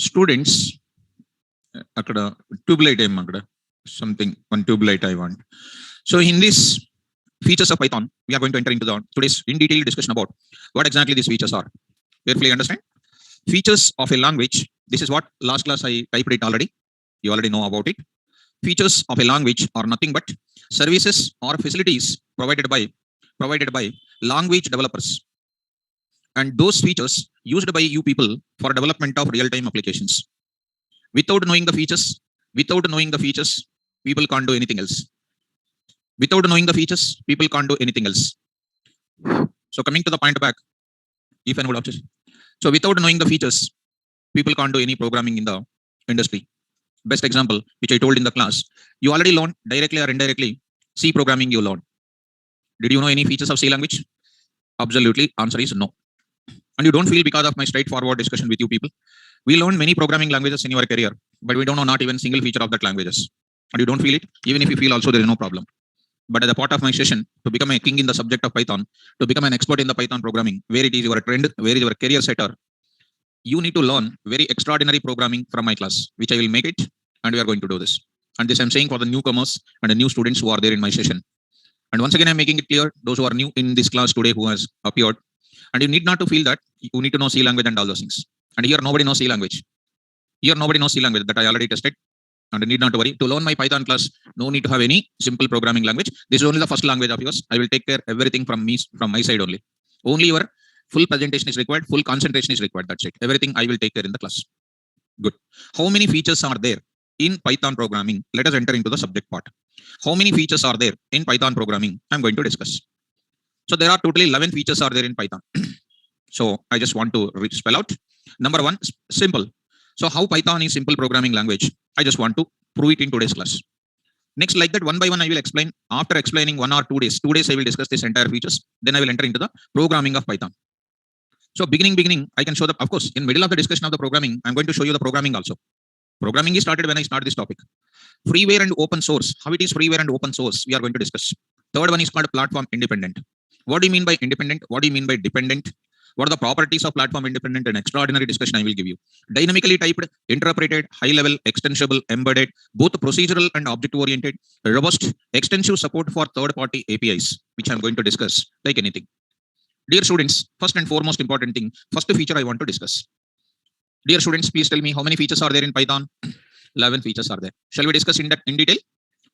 Students, akkada tube light aim akkada something one tube light I want. So in this features of Python, we are going to enter into the today's in detail discussion about what exactly these features are. Carefully understand. Features of a language. This is what last class I typed it already. You already know about it. Features of a language are nothing but services or facilities provided by language developers, and those features used by you people for development of real-time applications. Without knowing the features, people can't do anything else. Without knowing the features, people can't do anything else. So coming to the point back, if anyone watches. So without knowing the features, people can't do any programming in the industry. Best example, which I told in the class, you already learned directly or indirectly C programming you learned. Did you know any features of C language? Absolutely, answer is no. And you don't feel because of my straightforward discussion with you people. We learned many programming languages in your career, but we don't know not even single feature of that languages. And you don't feel it. Even if you feel also, there is no problem. But as a part of my session, to become a king in the subject of Python, to become an expert in the Python programming, where it is your trend, where is your career setter, you need to learn very extraordinary programming from my class, which I will make it, and we are going to do this. And this I'm saying for the newcomers and the new students who are there in my session. And once again, I'm making it clear, those who are new in this class today who has appeared, and you need not to feel that you need to know C language and all those things. And here nobody knows C language. Here nobody knows C language, that I already tested. And you need not to worry. To learn my Python class, no need to have any simple programming language. This is only the first language of yours. I will take care everything from my side only. Only your full presentation is required, full concentration is required. That's it. Everything I will take care in the class. Good. How many features are there in Python programming? Let us enter into the subject part. How many features are there in Python programming? I'm going to discuss. So there are totally 11 features are there in Python. So I just want to spell out. Number one, simple. So how Python is simple programming language? I just want to prove it in today's class. Next, like that, one by one, I will explain. After explaining 1 or 2 days, 2 days, I will discuss this entire features. Then I will enter into the programming of Python. So beginning, I can show the, of course, in middle of the discussion of the programming, I'm going to show you the programming also. Programming is started when I start this topic. Freeware and open source. How it is freeware and open source, we are going to discuss. Third one is called platform independent. What do you mean by independent? What do you mean by dependent? What are the properties of platform independent? An extraordinary discussion I will give you. Dynamically typed, interpreted, high level, extensible, embedded, both procedural and object oriented, robust, extensive support for third party APIs, which I'm going to discuss like anything. Dear students, first and foremost important thing, first feature I want to discuss. Dear students, please tell me how many features are there in Python? 11 features are there. Shall we discuss in detail?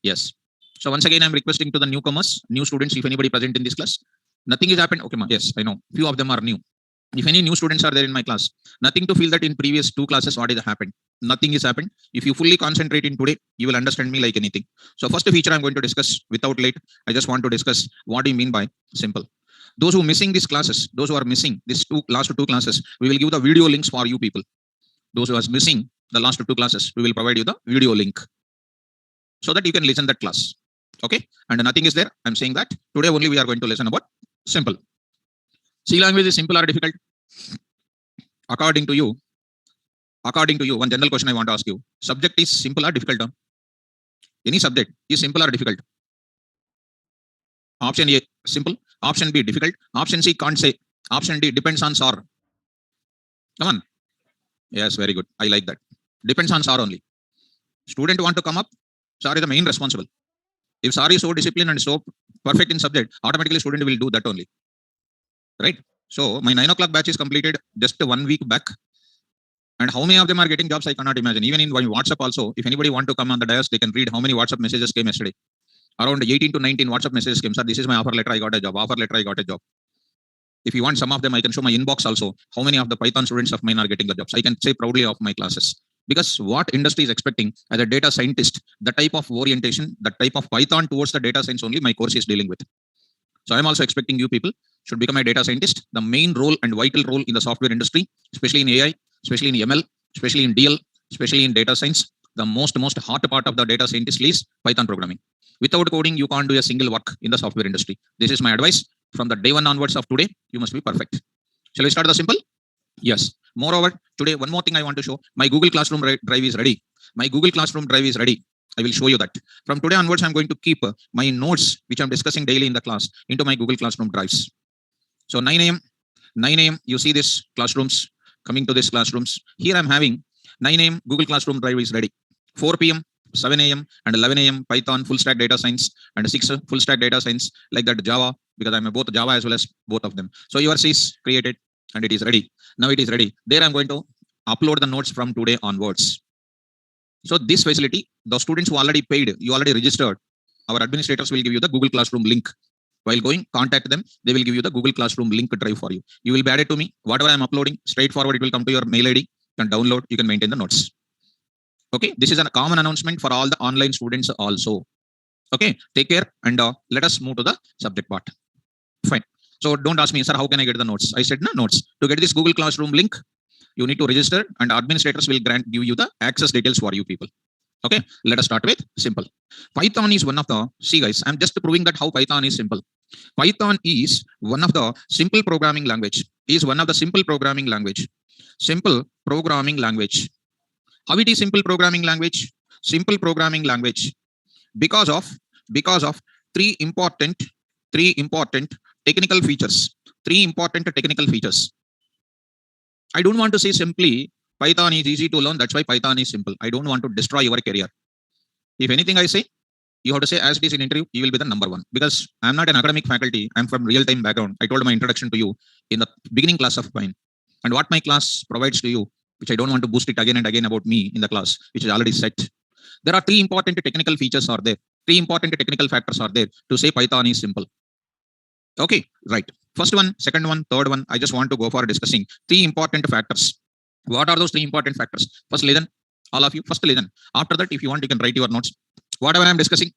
Yes. So once again, I'm requesting to the newcomers, new students, if anybody present in this class, nothing has happened. Okay, ma. Yes, I know. Few of them are new. If any new students are there in my class, nothing to feel that in previous 2 classes, what has happened? Nothing has happened. If you fully concentrate in today, you will understand me like anything. So first feature I'm going to discuss without late. I just want to discuss what do you mean by simple. Those who are missing these classes, those who are missing these last 2 classes, we will give the video links for you people. Those who are missing the last 2 classes, we will provide you the video link so that you can listen that class. Okay. And nothing is there. I'm saying that today only we are going to listen about simple. C language is simple or difficult? According to you, one general question I want to ask you. Subject is simple or difficult? Any subject is simple or difficult? Option A, simple. Option B, difficult. Option C, can't say. Option D, depends on SAR. Come on. Yes, very good. I like that. Depends on SAR only. Student want to come up, SAR is the main responsible. If SAR is so disciplined and so perfect in subject, automatically student will do that only. Right? So my 9 o'clock batch is completed just 1 week back. And how many of them are getting jobs, I cannot imagine. Even in WhatsApp also, if anybody want to come on the dais, they can read how many WhatsApp messages came yesterday. Around 18 to 19 WhatsApp messages came. Sir, this is my offer letter, I got a job. Offer letter, I got a job. If you want some of them, I can show my inbox also. How many of the Python students of mine are getting the jobs? I can say proudly of my classes. Because what industry is expecting as a data scientist, the type of orientation, the type of Python towards the data science only my course is dealing with. So I'm also expecting you people should become a data scientist. The main role and vital role in the software industry, especially in AI, especially in ML, especially in DL, especially in data science, the most hot part of the data scientist is Python programming. Without coding, you can't do a single work in the software industry. This is my advice. From the day 1 onwards of today, you must be perfect. Shall we start the simple? Yes. Moreover, today, one more thing I want to show. My Google Classroom drive is ready. My Google Classroom drive is ready. I will show you that. From today onwards, I'm going to keep my notes, which I'm discussing daily in the class, into my Google Classroom drives. So 9 a.m., you see this classrooms. coming to this classrooms. Here I'm having 9 a.m. Google Classroom Drive is ready. 4 p.m., 7 a.m. and 11 a.m. Python full stack data science and 6 full stack data science like that Java, because I'm both Java as well as both of them. So yours is created and it is ready. Now it is ready. There I'm going to upload the notes from today onwards. So this facility, the students who already paid, you already registered, our administrators will give you the Google Classroom link. While going, contact them. They will give you the Google Classroom link drive for you. You will be added to me. Whatever I'm uploading, straightforward, it will come to your mail ID. You can download, you can maintain the notes. Okay, this is a common announcement for all the online students also. Okay, take care and let us move to the subject part. Fine. So don't ask me, sir, how can I get the notes? I said, no, notes. To get this Google Classroom link, you need to register and administrators will give you the access details for you people. Okay, let us start with simple. Python is one of the, see guys, I'm just proving that how Python is simple. Python is one of the simple programming language. Simple programming language. How it is simple programming language? Simple programming language because of three important technical features. I don't want to say simply Python is easy to learn, that's why Python is simple. I don't want to destroy your career. If anything I say, you have to say as it is in interview, you will be the number one, because I'm not an academic faculty. I'm from real-time background. I told my introduction to you in the beginning class of mine. And what my class provides to you, which I don't want to boost it again and again about me in the class, which is already set. There are three important technical features are there. Three important technical factors are there to say Python is simple. Okay, right. First one, second one, third one, I just want to go for discussing three important factors. What are those three important factors? First listen, all of you, first listen. After that, if you want, you can write your notes. Whatever I'm discussing,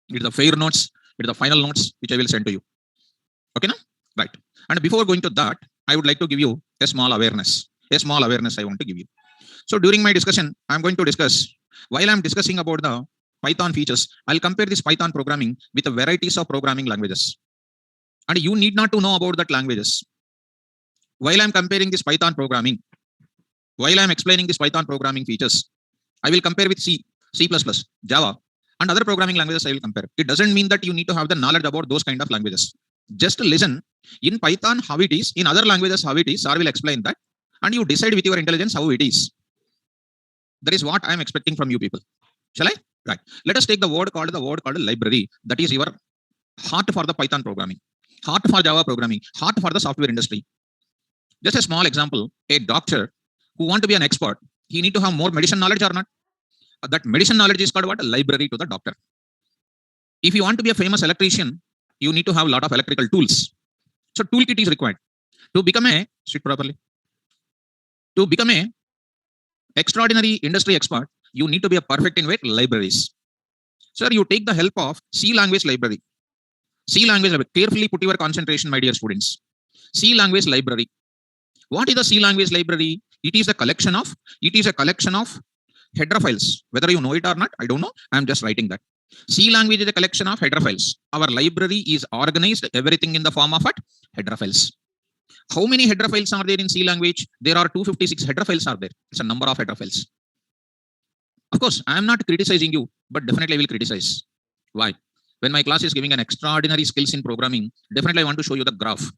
it is the fair notes, it is the final notes, which I will send to you. Okay, now? Right. And before going to that, I would like to give you a small awareness. I want to give you. So during my discussion, I'm going to discuss, while I'm discussing about the Python features, I'll compare this Python programming with the varieties of programming languages. And you need not to know about that languages. While I'm comparing this Python programming, while I'm explaining this Python programming features, I will compare with C, C++, Java, and other programming languages I will compare. It doesn't mean that you need to have the knowledge about those kind of languages. Just listen. In Python, how it is. In other languages, how it is. Sir will explain that. And you decide with your intelligence how it is. That is what I am expecting from you people. Shall I? Right. Let us take the word called library. That is your heart for the Python programming, heart for Java programming, heart for the software industry. Just a small example. A doctor who want to be an expert, he need to have more medicine knowledge or not? That medicine knowledge is called what? A library to the doctor. If you want to be a famous electrician, you need to have a lot of electrical tools. So toolkit is required. To become a, sit properly, to become a extraordinary industry expert, you need to be a perfect in libraries. Sir, you take the help of C language library. C language library. Carefully put your concentration, my dear students. C language library. What is the C language library? It is a collection of header files. Whether you know it or not, I don't know. I'm just writing that. C language is a collection of header files. Our library is organized everything in the form of what? Header files. How many header files are there in C language? There are 256 header files are there. It's a number of header files. Of course, I am not criticizing you, but definitely I will criticize. Why? When my class is giving an extraordinary skills in programming, definitely I want to show you the graph,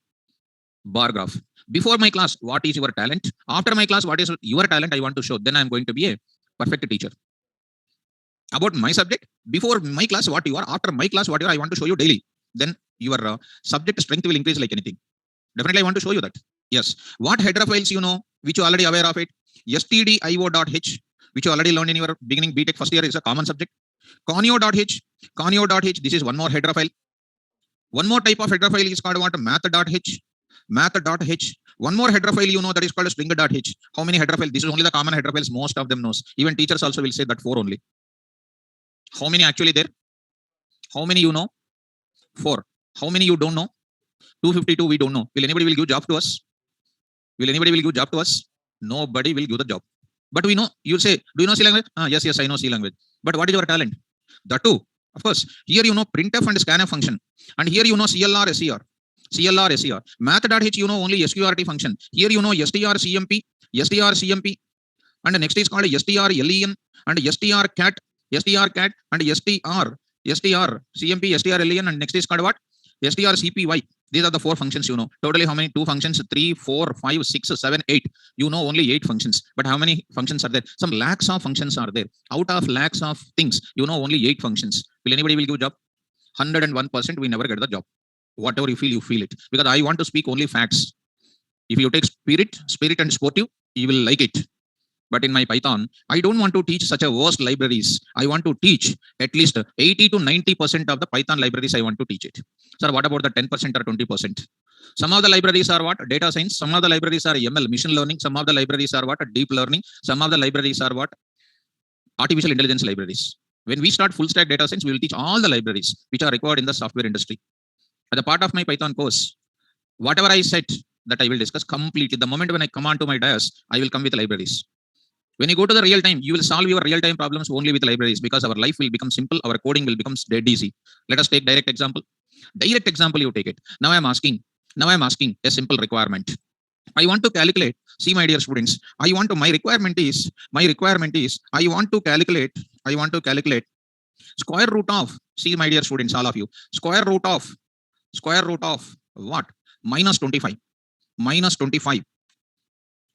bar graph. Before my class, what is your talent? After my class, what is your talent? I want to show. Then I'm going to be a perfect teacher. About my subject, before my class, what you are. After my class, what you are, I want to show you daily. Then your subject strength will increase like anything. Definitely, I want to show you that. Yes. What header files you know, which you are already aware of it? stdio.h, which you already learned in your beginning BTech first year, is a common subject. Conio.h, this is one more header file. One more type of header file is called what? Math.h. One more header file you know, that is called string.h. How many header files? This is only the common header files. Most of them knows. Even teachers also will say that 4 only. How many actually there? How many you know? 4. How many you don't know? 252 we don't know. Will anybody will give job to us? Nobody will give the job. But we know. You'll say, do you know C language? Yes, I know C language. But what is your talent? The two. Of course, here you know printf and scanf function. And here you know CLR, SCR. Math.h you know only SQRT function. Here you know strcmp. And the next is called strlen and strcat, and strcmp, strlen, and next is called what? strcpy. These are the 4 functions you know. Totally how many? 2 functions, 3, 4, 5, 6, 7, 8. You know only 8 functions. But how many functions are there? Some lakhs of functions are there. Out of lakhs of things, you know only 8 functions. Will anybody will give job? 101% we never get the job. Whatever you feel it. Because I want to speak only facts. If you take spirit and sportive, you will like it. But in my Python, I don't want to teach such a worst libraries. I want to teach at least 80 to 90% of the Python libraries. I want to teach it. Sir, what about the 10% or 20%? Some of the libraries are what? Data science. Some of the libraries are ML, machine learning. Some of the libraries are what? Deep learning. Some of the libraries are what? Artificial intelligence libraries. When we start full stack data science, we will teach all the libraries which are required in the software industry. As a part of my Python course, whatever I said that I will discuss completely. The moment when I come onto my dais, I will come with libraries. When you go to the real time, you will solve your real time problems only with libraries because our life will become simple. Our coding will become dead easy. Let us take direct example. Direct example, you take it. Now I'm asking a simple requirement. I want to calculate. See, my dear students, my requirement is, I want to calculate square root of, see, my dear students, all of you, square root of what? Minus 25.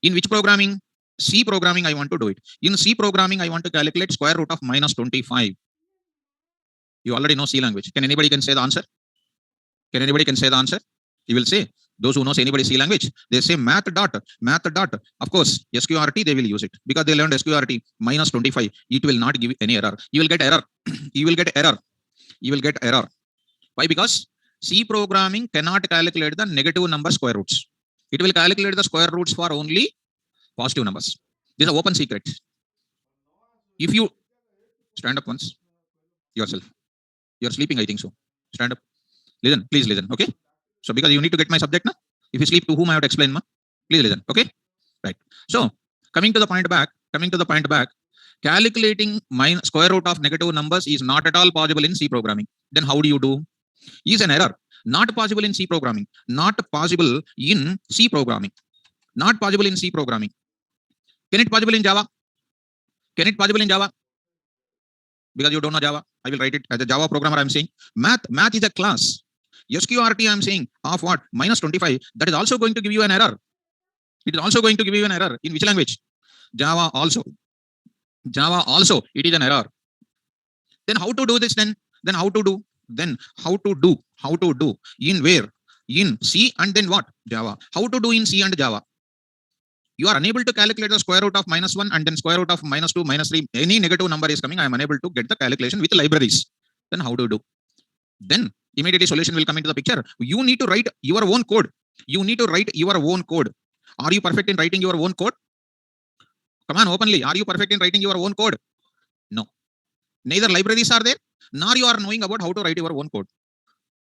In which programming? C programming, I want to do it. In C programming, I want to calculate square root of minus 25. You already know C language. Can anybody say the answer? You will say, those who knows anybody C language, they say math dot. Of course, SQRT, they will use it because they learned SQRT minus 25. It will not give any error. You will get error. Why? Because C programming cannot calculate the negative number square roots. It will calculate the square roots for only positive numbers. This is an open secret. If you stand up once yourself, you're sleeping, I think so. Stand up. Listen, please listen. Okay. So because you need to get my subject, na? If you sleep, to whom I have to explain, ma? Please listen. Okay. Right. So coming to the point back, calculating square root of negative numbers is not at all possible in C programming. Then how do you do? Is an error. Not possible in C programming. Not possible in C programming. Can it possible in Java? Because you don't know Java, I will write it as a Java programmer. I'm saying math is a class. SQRT, I'm saying of what? Minus 25. That is also going to give you an error. It is also going to give you an error. In which language? Java also. It is an error. Then how to do this then? How to do? In where? In C and then what? Java. How to do in C and Java? You are unable to calculate the square root of minus 1 and then square root of minus 2, minus 3. Any negative number is coming. I am unable to get the calculation with libraries. Then how to do? Then immediately solution will come into the picture. You need to write your own code. Are you perfect in writing your own code? Come on, openly. Are you perfect in writing your own code? No. Neither libraries are there, nor you are knowing about how to write your own code.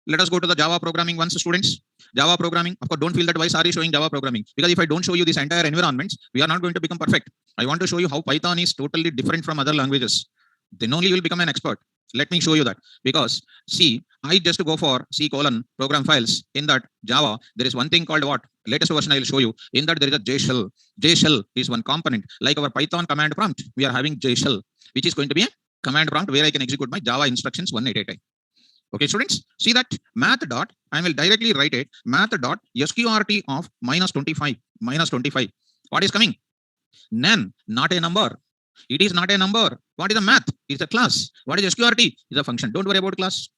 Let us go to the Java programming once, students. Java programming. Of course, don't feel that why are you showing Java programming? Because if I don't show you this entire environment, we are not going to become perfect. I want to show you how Python is totally different from other languages. Then only you will become an expert. Let me show you that. Because see, I just go for C : program files. In that Java, there is one thing called what? Latest version I will show you. In that there is a JShell. JShell is one component. Like our Python command prompt, we are having JShell, which is going to be a command prompt where I can execute my Java instructions one at a time. Okay, students, see that math dot, I will directly write it, math dot SQRT of minus 25. What is coming? Nan, not a number. It is not a number. What is a math? It's a class. What is SQRT? It's a function. Don't worry about class.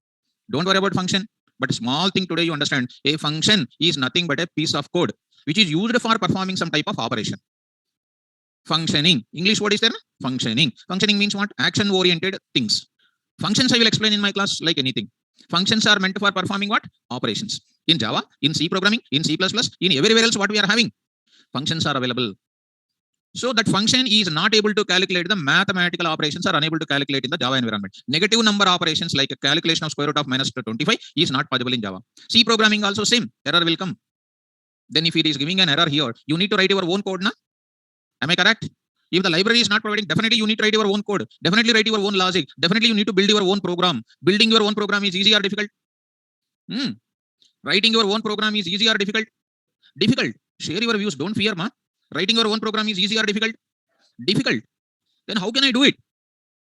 Don't worry about function. But a small thing today you understand, a function is nothing but a piece of code which is used for performing some type of operation. Functioning. English word is there? Functioning. Functioning means what? Action-oriented things. Functions I will explain in my class like anything. Functions are meant for performing what? Operations. In Java, in C programming, in C++, in everywhere else what we are having. Functions are available. So that function is not able to calculate the mathematical operations, are unable to calculate in the Java environment. Negative number operations like a calculation of square root of minus 25 is not possible in Java. C programming also same. Error will come. Then if it is giving an error here, you need to write your own code, na? Am I correct? If the library is not providing, definitely you need to write your own code. Definitely write your own logic. Definitely you need to build your own program. Building your own program is easy or difficult? Writing your own program is easy or difficult? Difficult. Share your views. Don't fear, ma. Writing your own program is easy or difficult? Difficult. Then how can I do it?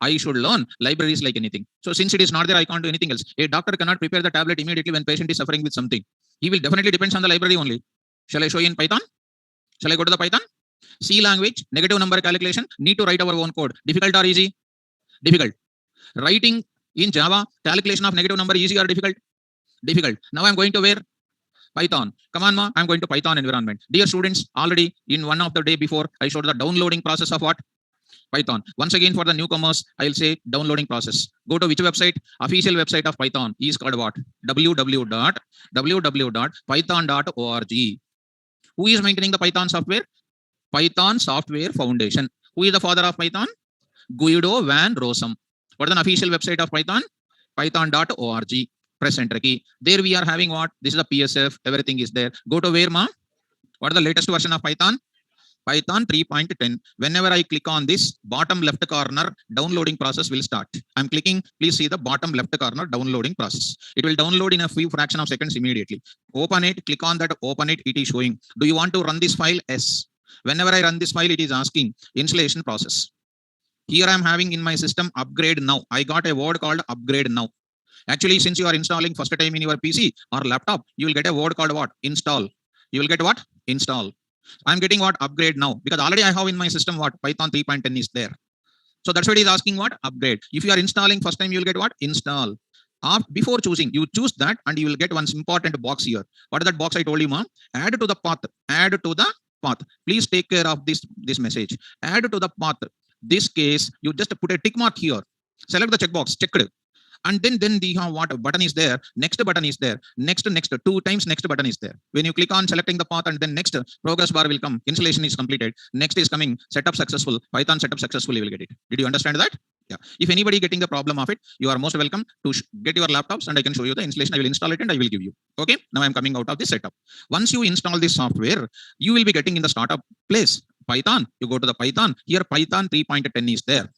I should learn libraries like anything. So since it is not there, I can't do anything else. A doctor cannot prepare the tablet immediately when patient is suffering with something. He will definitely depends on the library only. Shall I show you in Python? Shall I go to the Python? C language, negative number calculation, need to write our own code. Difficult or easy? Difficult. Writing in Java, calculation of negative number, easy or difficult? Difficult. Now I'm going to where? Python. Come on, ma. I'm going to Python environment. Dear students, already in one of the day before, I showed the downloading process of what? Python. Once again, for the newcomers, I'll say downloading process. Go to which website? Official website of Python is called what? www.python.org. Who is maintaining the Python software? Python Software Foundation. Who is the father of Python? Guido van Rossum. What is the official website of Python? Python.org. Press enter key. There we are having what? This is the PSF. Everything is there. Go to where, ma? What is the latest version of Python? Python 3.10. Whenever I click on this bottom left corner, downloading process will start. I'm clicking, please see the bottom left corner downloading process. It will download in a few fraction of seconds immediately. Open it, click on that, open it, it is showing. Do you want to run this file? Yes. Whenever I run this file, it is asking installation process. Here I'm having in my system upgrade now. I got a word called upgrade now. Actually, since you are installing first time in your PC or laptop, you will get a word called what? Install. You will get what? Install. I'm getting what? Upgrade now, because already I have in my system what? Python 3.10 is there. So that's why it is asking what? Upgrade. If you are installing first time, you will get what? Install. Before choosing, you choose that and you will get one important box here. What is that box I told you, ma'am? Add to the path. Add to the path. Please take care of this message. Add to the path. This case, you just put a tick mark here. Select the checkbox. Check it. And then the what button is there, next button is there, next, two times next button is there. When you click on selecting the path and then next, progress bar will come, installation is completed, next is coming, setup successful, Python setup successful, you will get it. Did you understand that? Yeah. If anybody getting the problem of it, you are most welcome to get your laptops and I can show you the installation. I will install it and I will give you. Okay. Now I'm coming out of this setup. Once you install this software, you will be getting in the startup place, Python. You go to the Python. Here Python 3.10 is there.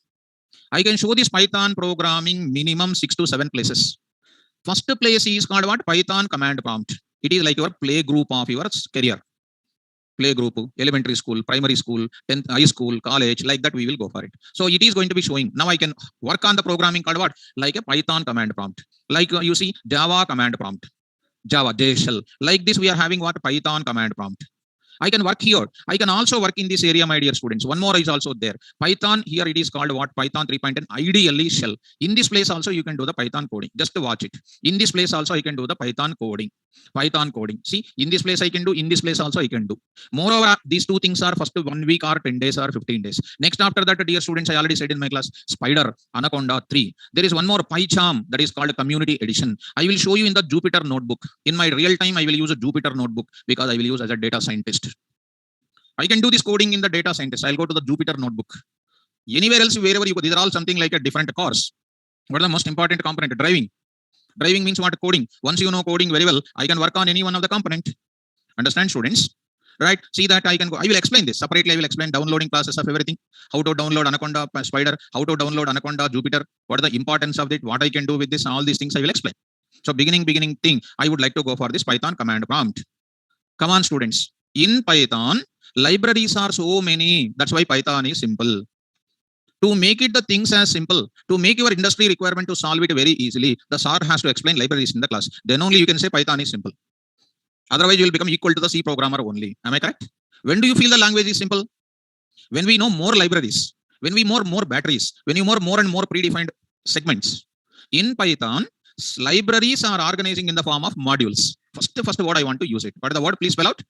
I can show this Python programming minimum 6 to 7 places. First place is called what? Python command prompt. It is like your play group of your career. Play group, elementary school, primary school, 10th, high school, college, like that we will go for it. So it is going to be showing. Now I can work on the programming called what? Like a Python command prompt. Like you see Java command prompt. Java, JShell. Like this we are having what? Python command prompt. I can work here. I can also work in this area, my dear students. One more is also there. Python, here it is called what? Python 3.10, ideally shell. In this place also you can do the Python coding. Just to watch it. In this place also I can do the Python coding. Python coding. See, in this place I can do, in this place also I can do. Moreover, these two things are first 1 week or 10 days or 15 days. Next after that, dear students, I already said in my class, Spider, Anaconda 3. There is one more PyCharm that is called Community Edition. I will show you in the Jupyter Notebook. In my real time, I will use a Jupyter Notebook because I will use as a data scientist. I can do this coding in the data scientist. I'll go to the Jupyter Notebook. Anywhere else, wherever you go, these are all something like a different course. What is the most important component? Driving. Driving means what? Coding. Once you know coding very well, I can work on any one of the component. Understand, students? Right? See that I can go. I will explain this separately. I will explain downloading process of everything. How to download Anaconda, Spider. How to download Anaconda, Jupyter. What is the importance of it? What I can do with this? All these things I will explain. So beginning thing, I would like to go for this Python command prompt. Come on, students. In Python, libraries are so many. That's why Python is simple. To make it the things as simple, to make your industry requirement to solve it very easily, the sir has to explain libraries in the class. Then only you can say Python is simple. Otherwise, you will become equal to the C programmer only. Am I correct? When do you feel the language is simple? When we know more libraries, when we more batteries, when you more and more predefined segments. In Python, libraries are organizing in the form of modules. First word I want to use it. What is the word? Please spell out.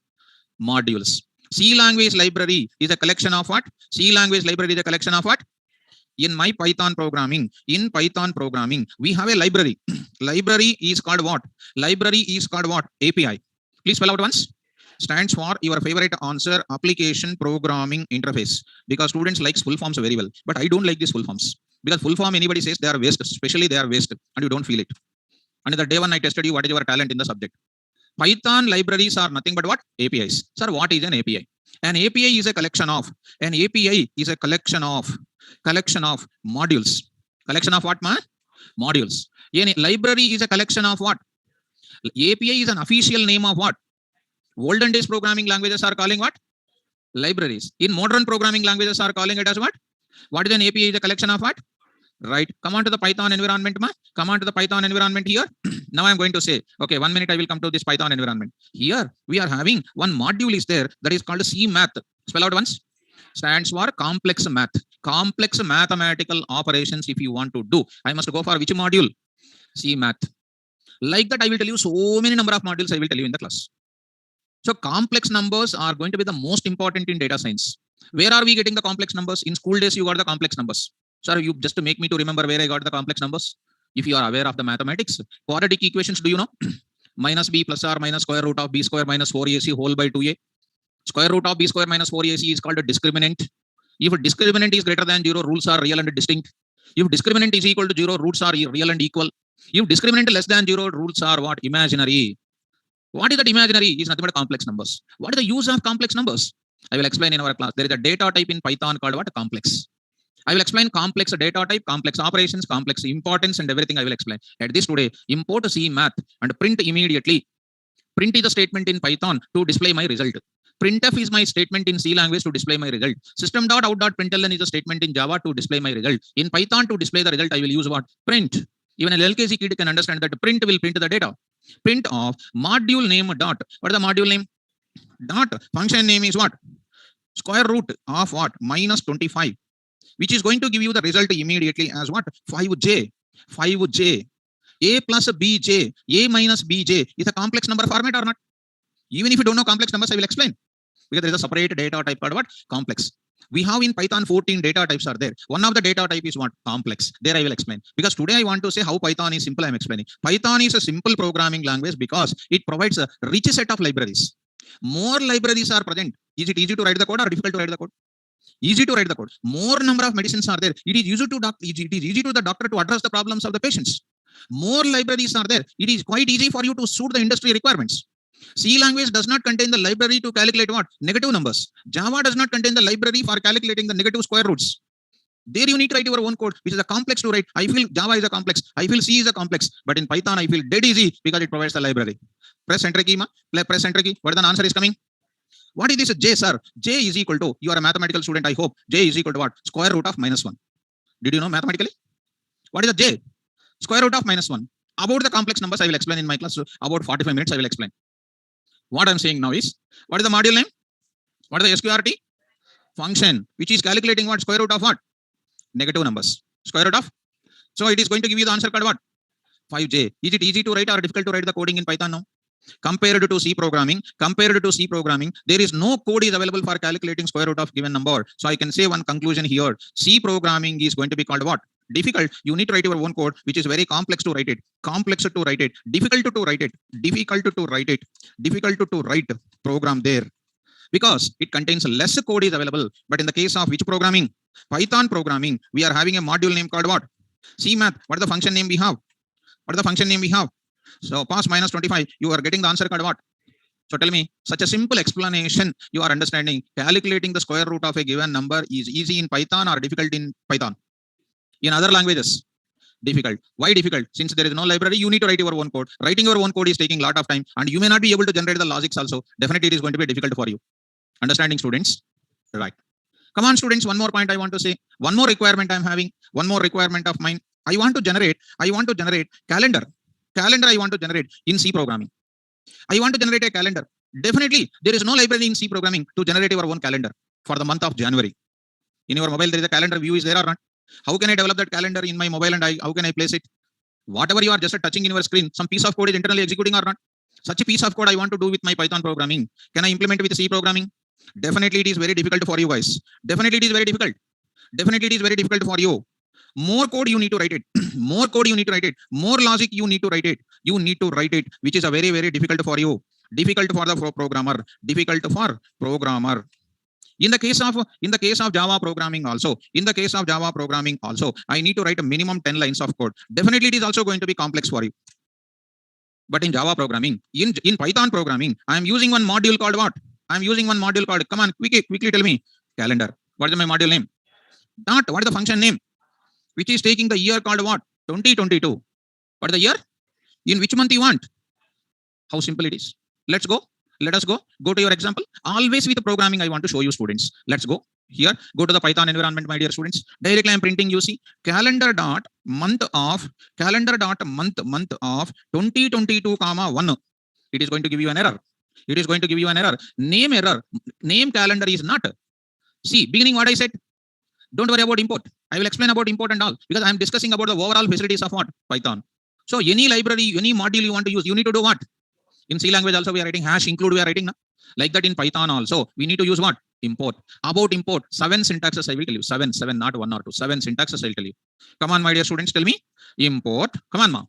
Modules. C language library is a collection of what? C language library is a collection of what? In my Python programming, we have a library. Library is called what? Library is called what? API. Please spell out once. Stands for your favorite answer, application programming interface. Because students like full forms very well. But I don't like these full forms. Because full form, anybody says they are waste, especially they are waste, and you don't feel it. And the day one I tested you, what is your talent in the subject? Python libraries are nothing but what? APIs. Sir, what is an API? An API is a collection of. An API is a collection of modules. Collection of what, man? Modules. A library is a collection of what? API is an official name of what? Olden days programming languages are calling what? Libraries. In modern programming languages are calling it as what? What is an API? Is a collection of what? right? Come on to the Python environment, come on to the Python environment here. Now I'm going to say, okay, 1 minute I will come to this Python environment. Here we are having one module is there that is called C math. Spell out once. Stands for complex math. Complex mathematical operations if you want to do. I must go for which module? C math. Like that, I will tell you so many number of modules I will tell you in the class. So complex numbers are going to be the most important in data science. Where are we getting the complex numbers? In school days, you got the complex numbers. Sir, you just to make me to remember where I got the complex numbers. If you are aware of the mathematics, quadratic equations, do you know? Minus b plus or minus square root of b square minus 4ac whole by 2a. Square root of b square minus 4ac is called a discriminant. If discriminant is greater than 0, rules are real and distinct. If discriminant is equal to 0, roots are real and equal. If discriminant less than 0, rules are what? Imaginary. What is that imaginary? Is nothing but complex numbers. What is the use of complex numbers? I will explain in our class. There is a data type in Python called what? Complex. I will explain complex data type, complex operations, complex importance, and everything I will explain. At this today, import C math and print immediately. Print is the statement in Python to display my result. Printf is my statement in C language to display my result. System.out.println is a statement in Java to display my result. In Python to display the result, I will use what? Print. Even an LKC kid can understand that print will print the data. Print of module name dot. What is the module name? Dot. Function name is what? Square root of what? Minus 25. Which is going to give you the result immediately as what? 5j. 5j. A plus bj. A minus bj is a complex number format or not? Even if you don't know complex numbers, I will explain. Because there is a separate data type called what? Complex. We have in Python 14 data types are there. One of the data type is what? Complex. There I will explain. Because today I want to say how Python is simple. I am explaining. Python is a simple programming language because it provides a rich set of libraries. More libraries are present. Is it easy to write the code or difficult to write the code? Easy to write the code. More number of medicines are there. It is easy to the doctor to address the problems of the patients. More libraries are there. It is quite easy for you to suit the industry requirements. C language does not contain the library to calculate what? Negative numbers. Java does not contain the library for calculating the negative square roots. There you need to write your own code, which is a complex to write. I feel Java is a complex. I feel C is a complex. But in Python, I feel dead easy because it provides the library. Press enter key, press enter key. What is the answer is coming? What is this J, sir? J is equal to, you are a mathematical student, I hope. J is equal to what? Square root of minus 1. Did you know mathematically? What is the J? Square root of minus 1. About the complex numbers, I will explain in my class. So about 45 minutes, I will explain. What I'm saying now is, what is the module name? What is the SQRT? Function, which is calculating what? Square root of what? Negative numbers. Square root of. So it is going to give you the answer called what? 5j. Is it easy to write or difficult to write the coding in Python now? Compared to C programming, there is no code is available for calculating square root of given number. So I can say one conclusion here. C programming is going to be called what? Difficult. You need to write your own code, which is very complex to write it. Complex to write it. Difficult to write it. Difficult to write it. Difficult to write program there. Because it contains less code is available. But in the case of which programming? Python programming, we are having a module name called what? C math. What is the function name we have? What is the function name we have? So pass minus 25, you are getting the answer called what? So tell me, such a simple explanation, you are understanding. Calculating the square root of a given number is easy in Python or difficult in Python? In other languages, difficult. Why difficult? Since there is no library, you need to write your own code. Writing your own code is taking a lot of time and you may not be able to generate the logics also. Definitely it is going to be difficult for you. Understanding, students? Right. Come on, students, one more point I want to say. One more requirement I'm having. One more requirement of mine. I want to generate calendar. Calendar I want to generate in C programming. I want to generate a calendar. Definitely, there is no library in C programming to generate your own calendar for the month of January. In your mobile, there is a calendar view is there or not? How can I develop that calendar in my mobile and how can I place it? Whatever you are just touching in your screen, some piece of code is internally executing or not? Such a piece of code I want to do with my Python programming. Can I implement with C programming? Definitely, it is very difficult for you guys. Definitely, it is very difficult. Definitely, it is very difficult for you. More code you need to write it. More code you need to write it. More logic you need to write it. You need to write it, which is a very, very difficult for you. Difficult for the programmer. Difficult for programmer. In the case of Java programming also, I need to write a minimum 10 lines of code. Definitely, it is also going to be complex for you. But in Java programming, in Python programming, I am using one module called what? I am using one module called, come on, quickly tell me. Calendar. What is my module name? Dot. What is the function name? Which is taking the year called what? 2022. What is the year? In which month you want? How simple it is. Let's go. Let us go. Go to your example. Always with the programming I want to show you, students. Let's go. Here, go to the Python environment, my dear students. Directly I am printing, you see, calendar dot month of 2022, comma 1. It is going to give you an error. It is going to give you an error. Name error. Name calendar is not. See, beginning what I said. Don't worry about import. I will explain about import and all because I am discussing about the overall facilities of what? Python. So any library, any module you want to use, you need to do what? In C language also we are writing hash include, we are writing. Like that in Python also. We need to use what? Import. About import, 7 syntaxes I will tell you. 7, not 1 or 2. 7 syntaxes I will tell you. Come on, my dear students, tell me. Import. Come on, ma.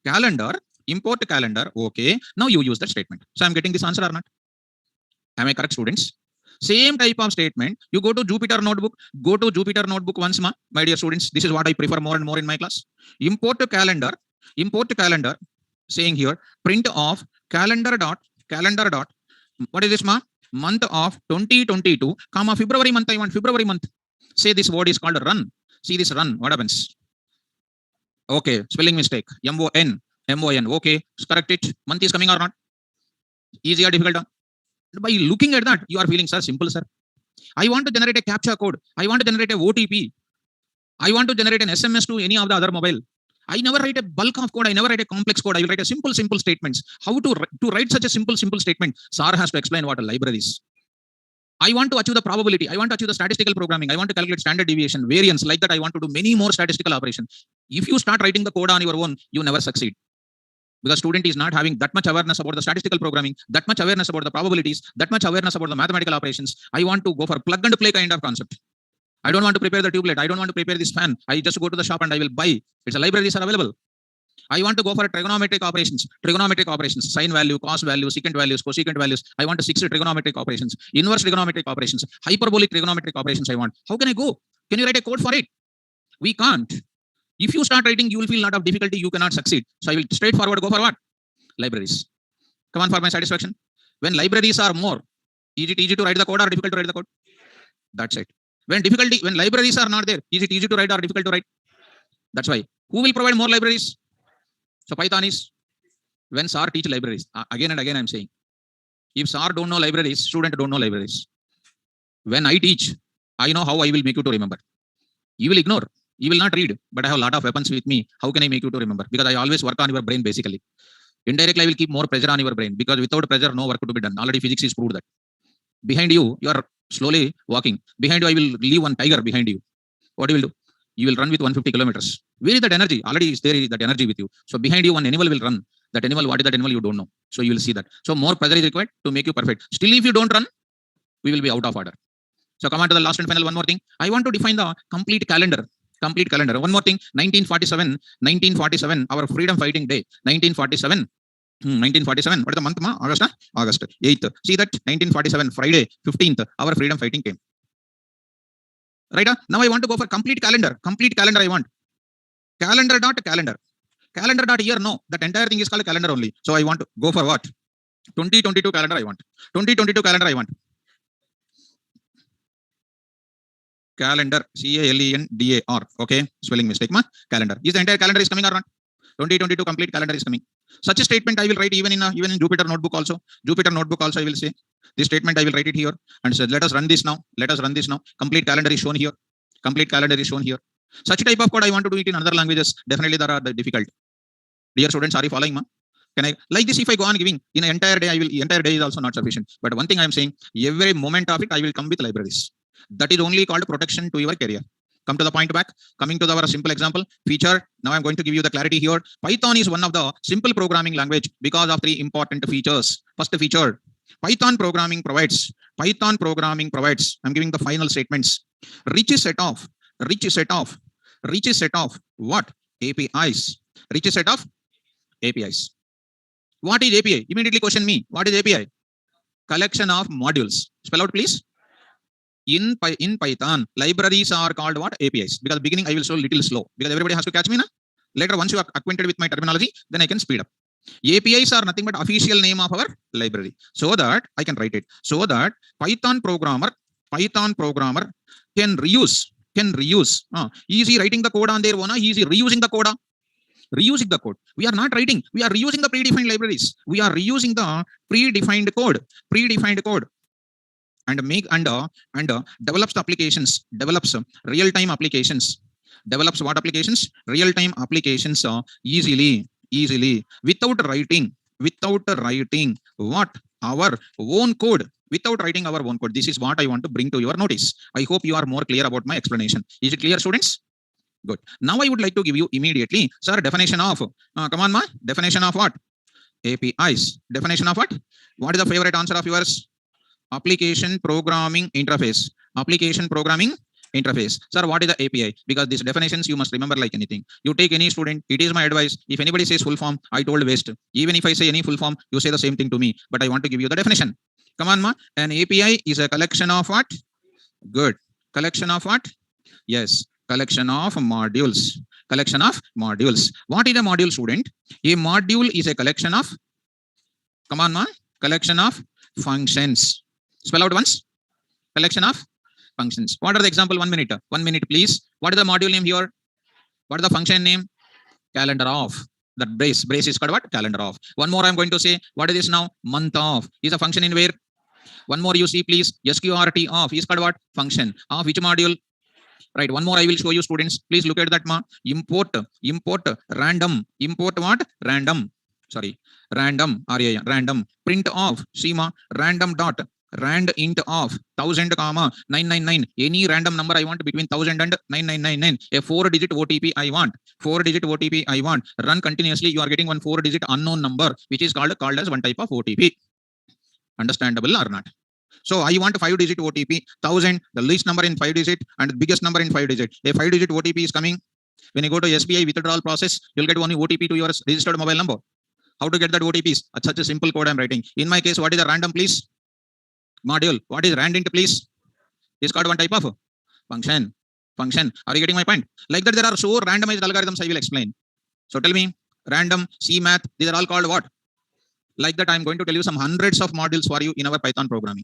Calendar. Import calendar. Okay. Now you use that statement. So I'm getting this answer or not? Am I correct, students? Same type of statement. You go to Jupyter Notebook. Go to Jupyter Notebook once, ma. My dear students, this is what I prefer more and more in my class. Import calendar. Import calendar. Saying here, print of calendar dot. What is this, ma? Month of 2022, comma February month. I want February month. Say this word is called run. See this run. What happens? Okay, spelling mistake. MON. Okay, correct it. Month is coming or not? Easy or difficult? By looking at that, you are feeling, sir, simple, sir. I want to generate a captcha code. I want to generate a OTP. I want to generate an SMS to any of the other mobile. I never write a bulk of code. I never write a complex code. I will write a simple statements. How to write such a simple statement? Sir has to explain what a library is. I want to achieve the probability. I want to achieve the statistical programming. I want to calculate standard deviation, variance. Like that, I want to do many more statistical operations. If you start writing the code on your own, you never succeed. Because student is not having that much awareness about the statistical programming, that much awareness about the probabilities, that much awareness about the mathematical operations. I want to go for plug and play kind of concept. I don't want to prepare the tubelet. I don't want to prepare this fan. I just go to the shop and I will buy. It's a libraries are available. I want to go for trigonometric operations, sine value, cos value, secant values, cosecant values. I want to 6 trigonometric operations, inverse trigonometric operations, hyperbolic trigonometric operations I want. How can I go? Can you write a code for it? We can't. If you start writing, you will feel a lot of difficulty. You cannot succeed. So I will straightforward go for what? Libraries. Come on, for my satisfaction. When libraries are more, is it easy to write the code or difficult to write the code? That's it. When libraries are not there, is it easy to write or difficult to write? That's why. Who will provide more libraries? So Python is when SAR teach libraries. Again and again I'm saying. If SAR don't know libraries, student don't know libraries. When I teach, I know how I will make you to remember. You will ignore. You will not read. But I have a lot of weapons with me. How can I make you to remember? Because I always work on your brain basically. Indirectly, I will keep more pressure on your brain because without pressure, no work to be done. Already physics is proved that. Behind you, you are slowly walking. Behind you, I will leave one tiger behind you. What you will do? You will run with 150 kilometers. Where is that energy? Already is there that energy with you. So behind you, one animal will run. That animal, what is that animal? You don't know. So you will see that. So more pressure is required to make you perfect. Still, if you don't run, we will be out of order. So come on to the last and final one more thing. I want to define the complete calendar. One more thing. 1947, our freedom fighting day. 1947. What is the month? August 8th. See that 1947, Friday 15th, our freedom fighting came. Right? Now I want to go for complete calendar. I want. Calendar dot year. No, that entire thing is called calendar only. So I want to go for what? 2022 calendar I want. Calendar, CALENDAR. Okay, spelling mistake. Calendar. Is the entire calendar is coming or not? 2022 complete calendar is coming. Such a statement I will write even in Jupyter Notebook also. I will say this statement I will write it here and say let us run this now. Complete calendar is shown here. Such type of code I want to do it in other languages. Definitely there are the difficult. Dear students, are you following? Can I like this? If I go on giving in an entire day, entire day is also not sufficient. But one thing I am saying, every moment of it, I will come with libraries. That is only called protection to your career. Come to the point back. Coming to our simple example feature. Now I'm going to give you the clarity here. Python is one of the simple programming language because of 3 important features. First feature, Python programming provides. I'm giving the final statements. Rich set of what? APIs. Rich set of APIs. What is API? Immediately question me. What is API? Collection of modules. Spell out, please. In Python, libraries are called what? APIs. Because beginning I will show little slow because everybody has to catch me. Later, once you are acquainted with my terminology, then I can speed up. APIs are nothing but official name of our library. So that I can write it. So that Python programmer can reuse. Easy writing the code on their own. Easy reusing the code. We are not writing. We are reusing the predefined libraries. We are reusing the predefined code. and make and develops the applications, develops real-time applications, develops what applications? Real-time applications easily without writing what? Our own code. Without writing our own code. This is what I want to bring to your notice. I hope you are more clear about my explanation. Is it clear, students? Good. Now I would like to give you immediately, sir, definition of, come on, ma, definition of what? APIs. Definition of what? What is the favorite answer of yours? Application programming interface. Application programming interface. Sir, what is the API? Because these definitions you must remember like anything. You take any student, it is my advice. If anybody says full form, I told waste. Even if I say any full form, you say the same thing to me. But I want to give you the definition. Come on, ma. An API is a collection of what? Good. Collection of what? Yes. Collection of modules. Collection of modules. What is a module, student? A module is a collection of, come on, ma. Collection of functions. Spell out once. Collection of functions. What are the example? 1 minute. 1 minute, please. What is the module name here? What is the function name? Calendar of. That brace is called what? Calendar of. One more I'm going to say. What is this now? Month of. Is a function in where? One more you see, please. SQRT of is called what? Function. Of which module? Right. One more I will show you, students. Please look at that, ma. Import random. Import what? Random. Sorry. Random. Random. Print of. See, ma. Random dot. Rand int of 1000, 999. Any random number I want between 1000 and 9999. A 4-digit OTP I want. 4-digit OTP I want. Run continuously. You are getting one 4-digit unknown number, which is called as one type of OTP. Understandable or not? So I want 5-digit OTP, 1000, the least number in 5-digit and the biggest number in 5-digit. A 5-digit OTP is coming. When you go to SBI withdrawal process, you'll get only OTP to your registered mobile number. How to get that OTPs? Such a simple code I'm writing. In my case, what is the random, please? Module. What is randint, please? Is called one type of function. Function. Are you getting my point? Like that, there are so randomized algorithms I will explain. So tell me, random, C math, these are all called what? Like that, I'm going to tell you some hundreds of modules for you in our Python programming.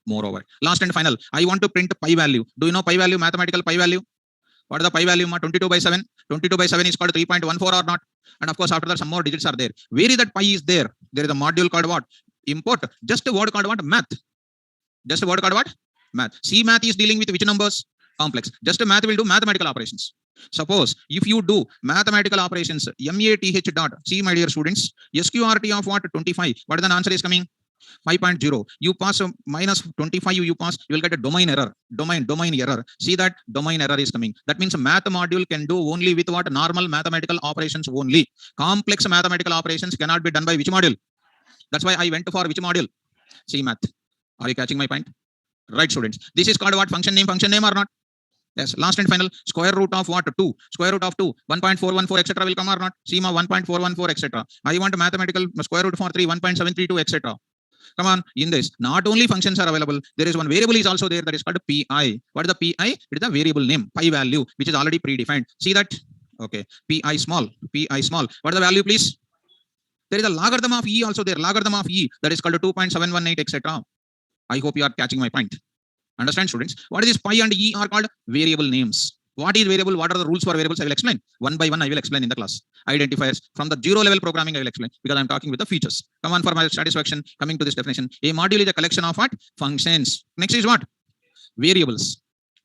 Moreover, last and final, I want to print pi value. Do you know pi value? Mathematical pi value? What is the pi value? 22 by 7. 22 by 7 is called 3.14 or not? And of course, after that, some more digits are there. Where is that pi is there? There is a module called what? Import. Just a word called what? Math. Just a word called what? Math. C math is dealing with which numbers? Complex. Just a math will do mathematical operations. Suppose if you do mathematical operations, math dot. See, my dear students, SQRT of what? 25. What is the answer is coming? 5.0. You pass minus 25, you pass, you will get a domain error. Domain error. See that domain error is coming. That means a math module can do only with what? Normal mathematical operations only. Complex mathematical operations cannot be done by which module? That's why I went for which module? C math. Are you catching my point? Right, students. This is called what? Function name or not? Yes. Last and final, square root of what? 2. Square root of 2. 1.414, etc. will come or not? See, 1.414, etc. I want mathematical square root for 3, 1.732, etc. Come on, in this, not only functions are available, there is one variable is also there that is called pi. What is the pi? It is the variable name, pi value, which is already predefined. See that? Okay, pi small. What is the value, please? There is a logarithm of e also there, logarithm of e, that is called 2.718, etc. I hope you are catching my point. Understand, students? What is this pi and e are called? Variable names. What is variable? What are the rules for variables? I will explain. One by one, I will explain in the class. Identifiers. From the 0 level programming, I will explain because I'm talking with the features. Come on, for my satisfaction, coming to this definition. A module is a collection of what? Functions. Next is what? Variables.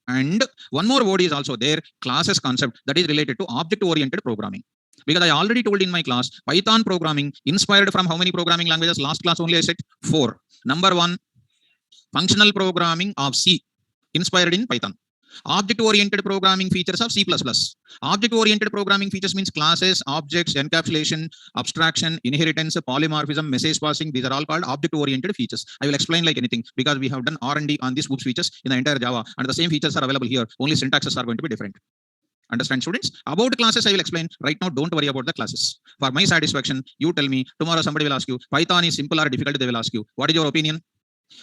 And one more word is also there, classes concept, that is related to object-oriented programming. Because I already told in my class, Python programming inspired from how many programming languages? Last class only I said 4. Number 1, functional programming of C, inspired in Python. Object-oriented programming features of C++. Object-oriented programming features means classes, objects, encapsulation, abstraction, inheritance, polymorphism, message passing. These are all called object-oriented features. I will explain like anything because we have done R&D on these OOPS features in the entire Java, and the same features are available here. Only syntaxes are going to be different. Understand, students? About classes, I will explain. Right now, don't worry about the classes. For my satisfaction, you tell me. Tomorrow, somebody will ask you, Python is simple or difficult? They will ask you. What is your opinion?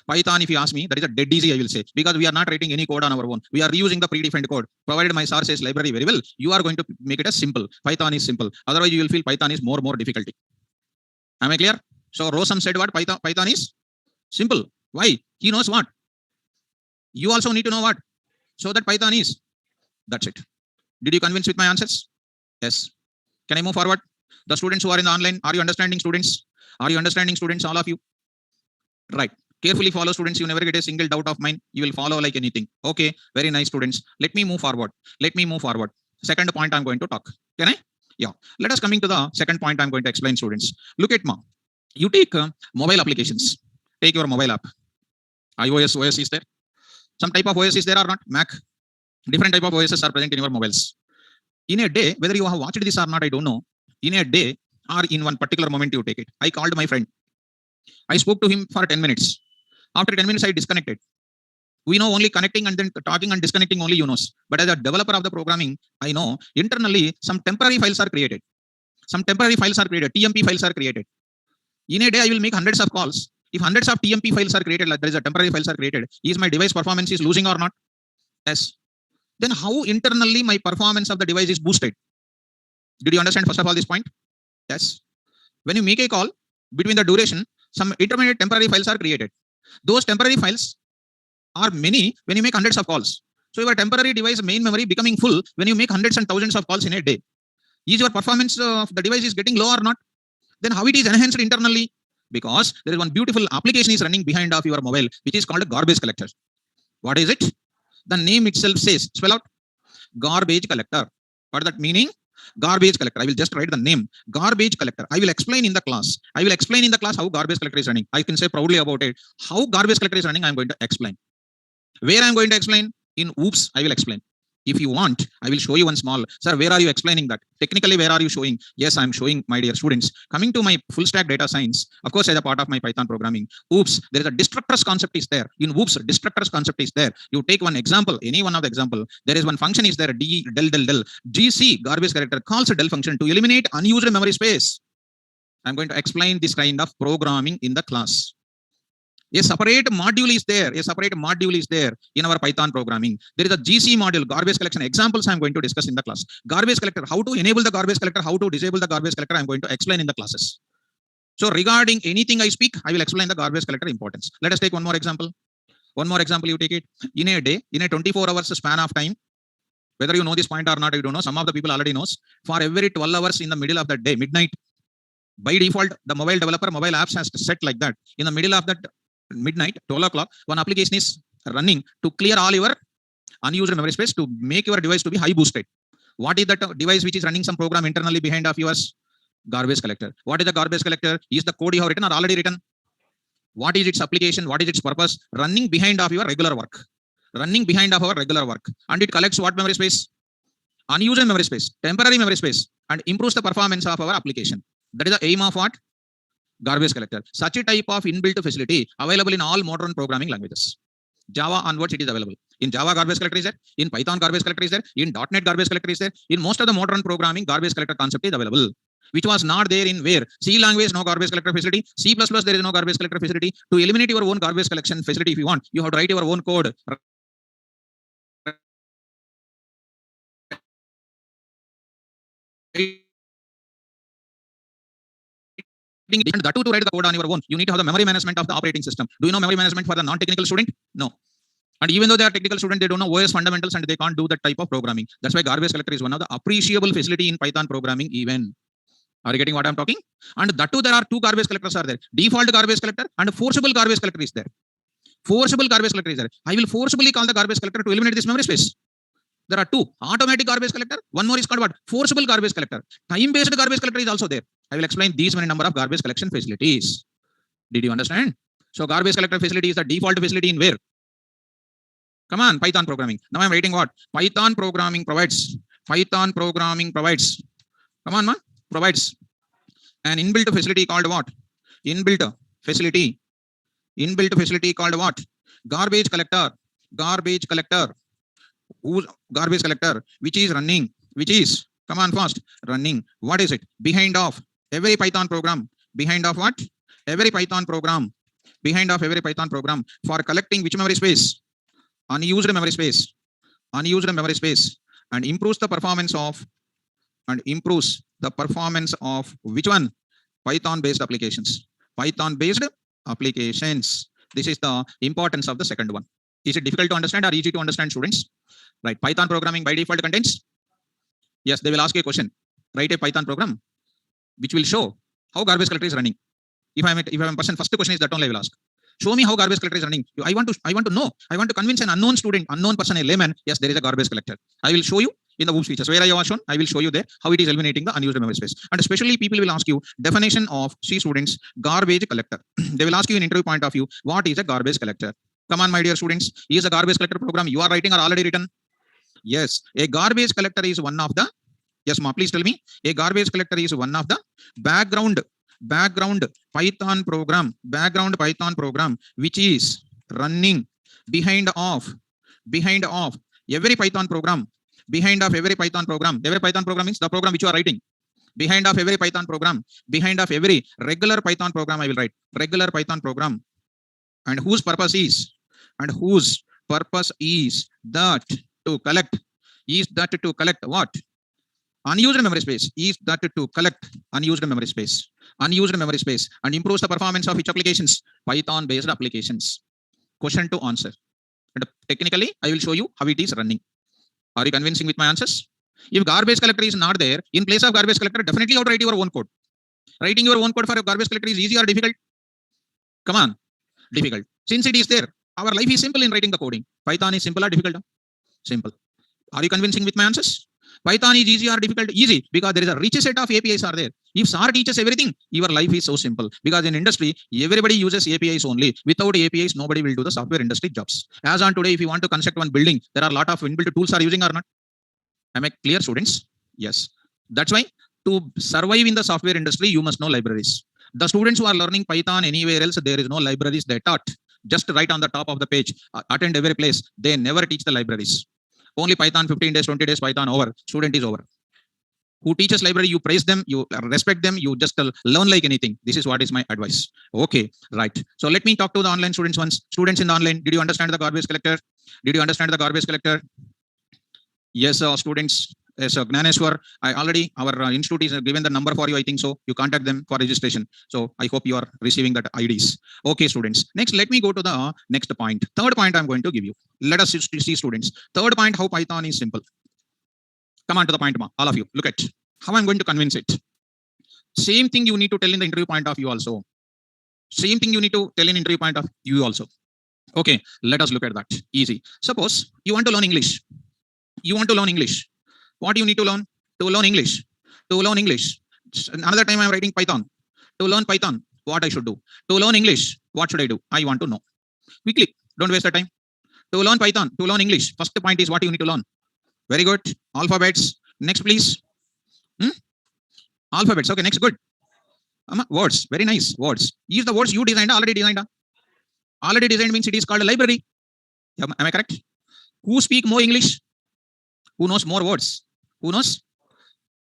Python, if you ask me, that is a dead easy, I will say, because we are not writing any code on our own. We are reusing the predefined code. Provided my source says library very well, you are going to make it as simple. Python is simple. Otherwise, you will feel Python is more difficulty. Am I clear? So Rosam said what? Python is simple. Why? He knows what? You also need to know what? So that Python is. That's it. Did you convince with my answers? Yes. Can I move forward? The students who are in the online, are you understanding, students? Are you understanding, students, all of you? Right. Carefully follow, students. You never get a single doubt of mine. You will follow like anything. Okay, very nice, students. Let me move forward. Second point I'm going to talk. Can I? Yeah. Let us coming to the second point I'm going to explain, students. Look at you take mobile applications. Take your mobile app. iOS OS is there. Some type of OS is there or not? Mac. Different type of OSs are present in your mobiles. In a day, whether you have watched this or not, I don't know. In a day or in one particular moment, you take it. I called my friend. I spoke to him for 10 minutes. After 10 minutes, I disconnected. We know only connecting and then talking and disconnecting only you knows. But as a developer of the programming, I know internally some temporary files are created. TMP files are created. In a day, I will make hundreds of calls. If hundreds of TMP files are created, like there is a temporary files are created, is my device performance is losing or not? Yes. Then how internally my performance of the device is boosted? Did you understand first of all this point? Yes. When you make a call, between the duration, some intermediate temporary files are created. Those temporary files are many when you make hundreds of calls. So your temporary device main memory becoming full when you make hundreds and thousands of calls in a day. Is your performance of the device is getting low or not? Then how it is enhanced internally? Because there is one beautiful application is running behind of your mobile, which is called a garbage collector. What is it? The name itself says, spell out, garbage collector. What is that meaning? Garbage collector. I will just write the name, garbage collector. I will explain in the class. How garbage collector is running. I can say proudly about it. How garbage collector is running, I am going to explain. Where I am going to explain? In OOPS, I will explain. If you want, I will show you one small. Sir, where are you explaining that? Technically, where are you showing? Yes, I am showing, my dear students. Coming to my full stack data science, of course, as a part of my Python programming, OOPS, there is a destructors concept is there. In OOPS, destructors concept is there. You take one example, any one of the example. There is one function is there, del. GC, garbage collector, calls a del function to eliminate unused memory space. I'm going to explain this kind of programming in the class. A separate module is there in our Python programming. There is a GC module, garbage collection. Examples I'm going to discuss in the class. Garbage collector, how to enable the garbage collector, how to disable the garbage collector, I'm going to explain in the classes. So regarding anything I speak, I will explain the garbage collector importance. Let us take one more example. You take it. In a day, in a 24 hours span of time, whether you know this point or not, I don't know. Some of the people already knows. For every 12 hours in the middle of the day, midnight, by default, the mobile apps has set like that. In the middle of that midnight, 12 o'clock, one application is running to clear all your unused memory space to make your device to be high boosted. What is that device which is running some program internally behind of yours? Garbage collector. What is the garbage collector? Is the code you have written or already written? What is its application? What is its purpose? Running behind of your regular work. And it collects what memory space? Unused memory space, temporary memory space, and improves the performance of our application. That is the aim of what? Garbage collector. Such a type of inbuilt facility available in all modern programming languages. Java onwards, it is available. In Java, garbage collector is there. In Python, garbage collector is there. In .NET, garbage collector is there. In most of the modern programming, garbage collector concept is available, which was not there in where? C language, no garbage collector facility. C++, there is no garbage collector facility. To eliminate your own garbage collection facility, if you want, you have to write your own code. And that too, to write the code on your own, you need to have the memory management of the operating system. Do you know memory management for the non-technical student? No. And even though they are technical student, they don't know OS fundamentals and they can't do that type of programming. That's why garbage collector is one of the appreciable facility in Python programming even. Are you getting what I'm talking? And that too, there are two garbage collectors are there. Default garbage collector and forcible garbage collector is there. I will forcibly call the garbage collector to eliminate this memory space. There are two. Automatic garbage collector. One more is called what? Forcible garbage collector. Time-based garbage collector is also there. I will explain these many number of garbage collection facilities. Did you understand? So garbage collector facility is the default facility in where? Come on, Python programming. Now I'm writing what? Python programming provides. Come on, man. Provides an inbuilt facility called what? Inbuilt facility called what? Garbage collector. Whose garbage collector? Which is running? Come on, fast. Running. What is it? Behind of every Python program. Behind of what? Every Python program. For collecting which memory space? Unused memory space. And improves the performance of which one? Python-based applications. This is the importance of the second one. Is it difficult to understand or easy to understand, students? Right. Python programming by default contains. Yes, they will ask you a question. Write a Python program which will show how garbage collector is running. If I'm a person, first question is that only I will ask. Show me how garbage collector is running. I want to know. I want to convince an unknown student, unknown person, a layman. Yes, there is a garbage collector. I will show you in the OOPS features where I have shown. I will show you there how it is eliminating the unused memory space. And especially people will ask you definition of students garbage collector. They will ask you in interview point of view, what is a garbage collector? Come on, my dear students. Is a garbage collector program you are writing or already written? Yes, a garbage collector is one of the, yes, ma, please tell me. A garbage collector is one of the background Python program, which is running behind of every Python program. Behind of every Python program. Every Python program means the program which you are writing. Behind of every Python program. Behind of every regular Python program, I will write regular Python program. And whose purpose is that to collect what? Unused memory space. Is that to collect unused memory space and improves the performance of each applications, Python based applications. Question to answer. And technically, I will show you how it is running. Are you convincing with my answers? If garbage collector is not there, in place of garbage collector, definitely you have to write your own code. Writing your own code for a garbage collector is easy or difficult? Come on, difficult. Since it is there, our life is simple in writing the coding. Python is simple or difficult? Simple. Are you convincing with my answers? Python is easy or difficult? Easy, because there is a rich set of APIs are there. If SAR teaches everything, your life is so simple. Because in industry, everybody uses APIs only. Without APIs, nobody will do the software industry jobs. As on today, if you want to construct one building, there are a lot of inbuilt tools are using or not? Am I clear, students? Yes. That's why to survive in the software industry, you must know libraries. The students who are learning Python anywhere else, there is no libraries they taught. Just right on the top of the page, attend every place. They never teach the libraries. Only Python 15 days, 20 days, Python over. Student is over. Who teaches library, you praise them, you respect them, you just learn like anything. This is what is my advice. Okay, right. So let me talk to the online students once. Students in the online, did you understand the garbage collector? Did you understand the garbage collector? Yes, students. Yes, Gnaneshwar, our institute is given the number for you, I think so. You contact them for registration. So I hope you are receiving that IDs. Okay, students. Next, let me go to the next point. Third point I'm going to give you. Let us see, students. Third point, how Python is simple. Come on to the point, all of you. Look at how I'm going to convince it. Same thing you need to tell in the interview point of view also. Same thing you need to tell in interview point of view also. Okay, let us look at that. Easy. Suppose you want to learn English. What do you need to learn? To learn English. Another time I'm writing Python. To learn Python, what I should do? To learn English, what should I do? I want to know. Quickly, don't waste the time. To learn Python, to learn English, first point is what you need to learn. Very good. Alphabets. Next, please. Alphabets. Okay, next, good. Words. Very nice. Words. Use the words you designed, already designed. Already designed means it is called a library. Am I correct? Who speak more English? Who knows more words? Who knows?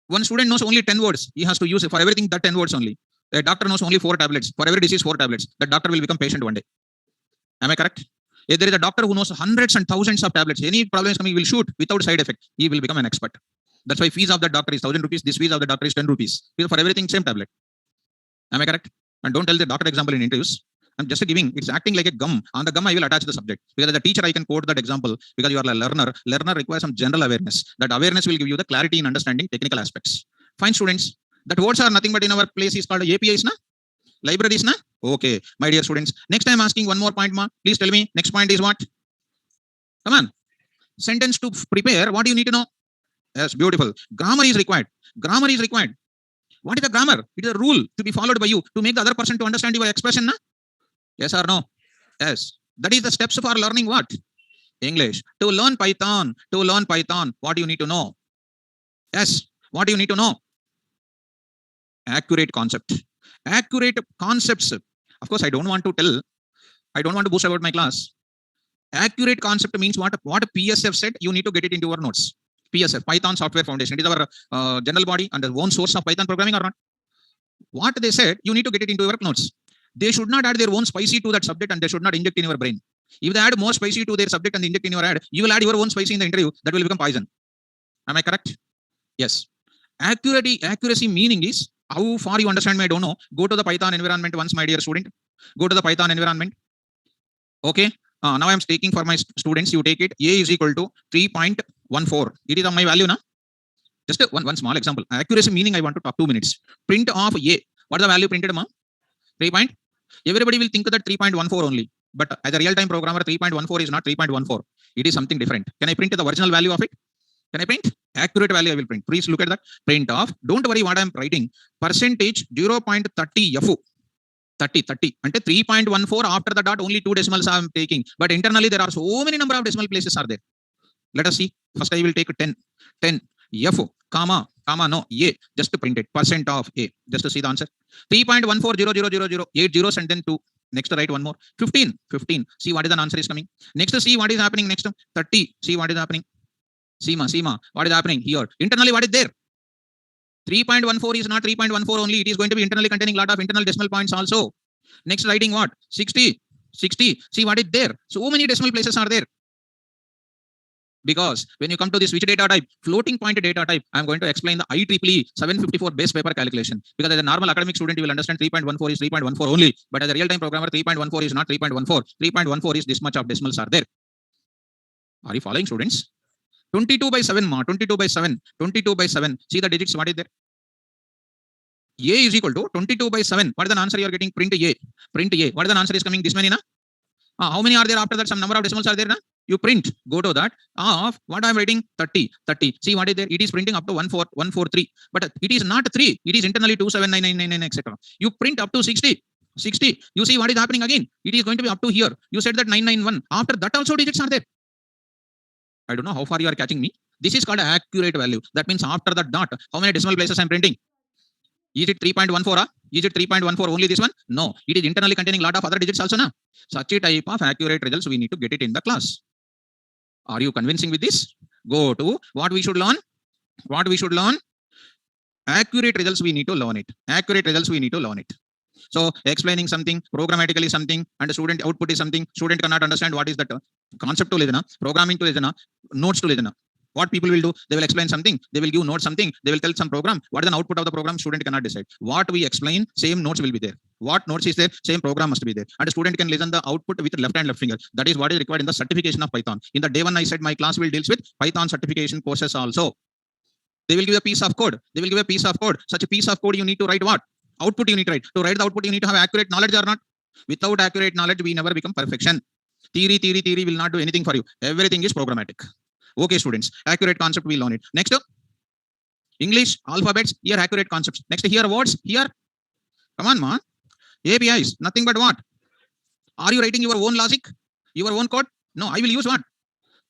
One student knows only 10 words. He has to use it for everything, that 10 words only. A doctor knows only 4 tablets. For every disease, 4 tablets. The doctor will become patient one day. Am I correct? If there is a doctor who knows hundreds and thousands of tablets, any problem is coming, he will shoot without side effect. He will become an expert. That's why fees of the doctor is 1,000 rupees. This fees of the doctor is 10 rupees. For everything, same tablet. Am I correct? And don't tell the doctor example in interviews. I'm just giving, it's acting like a gum. On the gum, I will attach the subject. Because as a teacher, I can quote that example because you are a learner. Learner requires some general awareness. That awareness will give you the clarity in understanding technical aspects. Fine, students. That words are nothing but in our place is called APIs, na? Libraries, na? Okay, my dear students. Next time asking one more point, ma. Please tell me, next point is what? Come on. Sentence to prepare, what do you need to know? Yes, beautiful. Grammar is required. Grammar is required. What is the grammar? It is a rule to be followed by you to make the other person to understand your expression, na? Yes or no? Yes. That is the steps for learning what? English. To learn Python, what do you need to know? Yes. What do you need to know? Accurate concept. Accurate concepts. Of course, I don't want to boast about my class. Accurate concept means what PSF said, you need to get it into your notes. PSF, Python Software Foundation. It is our general body and the own source of Python programming or not. What they said, you need to get it into your notes. They should not add their own spicy to that subject and they should not inject in your brain. If they add more spicy to their subject and inject in your head, you will add your own spicy in the interview. That will become poison. Am I correct? Yes. Accuracy meaning is how far you understand me, I don't know. Go to the Python environment once, my dear student. Go to the Python environment. Okay. Now I am taking for my students. You take it. A is equal to 3.14. It is my value now. Just one small example. Accuracy meaning I want to talk 2 minutes. Print of A. What is the value printed, ma? 3. everybody will think that 3.14 only. But as a real-time programmer, 3.14 is not 3.14. It is something different. Can I print the original value of it? Can I print? Accurate value I will print. Please look at that. Print of, don't worry what I am writing. Percentage 0.30 F. 30. And 3.14 after the dot, only 2 decimals I am taking. But internally there are so many number of decimal places are there. Let us see. First I will take 10. F, comma, no, A. Just to print it. Percent of A. Just to see the answer. 3.140000, 8 zeros and then 2. Next write one more. 15. See what is the answer is coming. Next see what is happening next. 30. See what is happening. Seema. What is happening here? Internally what is there? 3.14 is not 3.14 only. It is going to be internally containing lot of internal decimal points also. Next writing what? 60. See what is there? So many decimal places are there. Because when you come to this which data type, floating point data type, I am going to explain the IEEE 754 base paper calculation. Because as a normal academic student, you will understand 3.14 is 3.14 only. But as a real-time programmer, 3.14 is not 3.14. 3.14 is this much of decimals are there. Are you following, students? 22 by 7, 22 by 7. See the digits, what is there? A is equal to 22 by 7. What is the answer you are getting? Print A. What is the answer is coming? This many, na? How many are there after that? Some number of decimals are there, na? You print. Go to that. Of what I am writing? 30. See what is there? It is printing up to 143. But it is not 3. It is internally 279999, etc. You print up to 60. You see what is happening again? It is going to be up to here. You said that 991. After that also digits are there. I don't know how far you are catching me. This is called accurate value. That means after the dot, how many decimal places I am printing? Is it 3.14? Is it 3.14 only this one? No. It is internally containing lot of other digits also, na? Such a type of accurate results we need to get it in the class. Are you convincing with this? Go to what we should learn. Accurate results we need to learn it. So explaining something, programmatically something, and the student output is something, student cannot understand what is that concept to listen, programming to listen, notes to listen. What people will do, they will explain something, they will give notes something, they will tell some program. What is the output of the program? Student cannot decide. What we explain, same notes will be there. What notes is there? Same program must be there. And the student can listen the output with left hand, left finger. That is what is required in the certification of Python. In the day one, I said my class will deals with Python certification courses also. They will give a piece of code. Such a piece of code you need to write what? Output you need to write. To write the output, you need to have accurate knowledge or not. Without accurate knowledge, we never become perfection. Theory will not do anything for you. Everything is programmatic. Okay, students. Accurate concept, we learn it. Next, English, alphabets, here accurate concepts. Next, here words, here. Come on, man. APIs, nothing but what? Are you writing your own logic? Your own code? No, I will use what?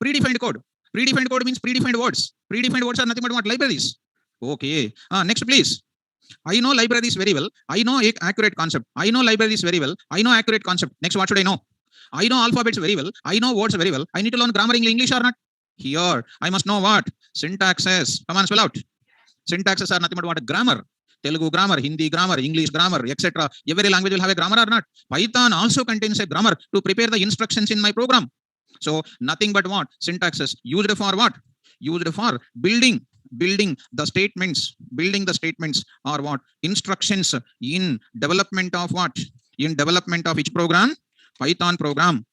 Predefined code. Predefined code means predefined words. Predefined words are nothing but what? Libraries. Okay. Next, please. I know libraries very well. I know accurate concept. I know libraries very well. I know accurate concept. Next, what should I know? I know alphabets very well. I know words very well. I need to learn grammar in English or not? Here, I must know what? Syntaxes. Come on, spell out. Syntaxes are nothing but what? Grammar. Telugu grammar, Hindi grammar, English grammar, etc. Every language will have a grammar or not? Python also contains a grammar to prepare the instructions in my program. So, nothing but what? Syntaxes. Used for what? Used for building the statements. Building the statements are what? Instructions in development of what? In development of which program? Python program.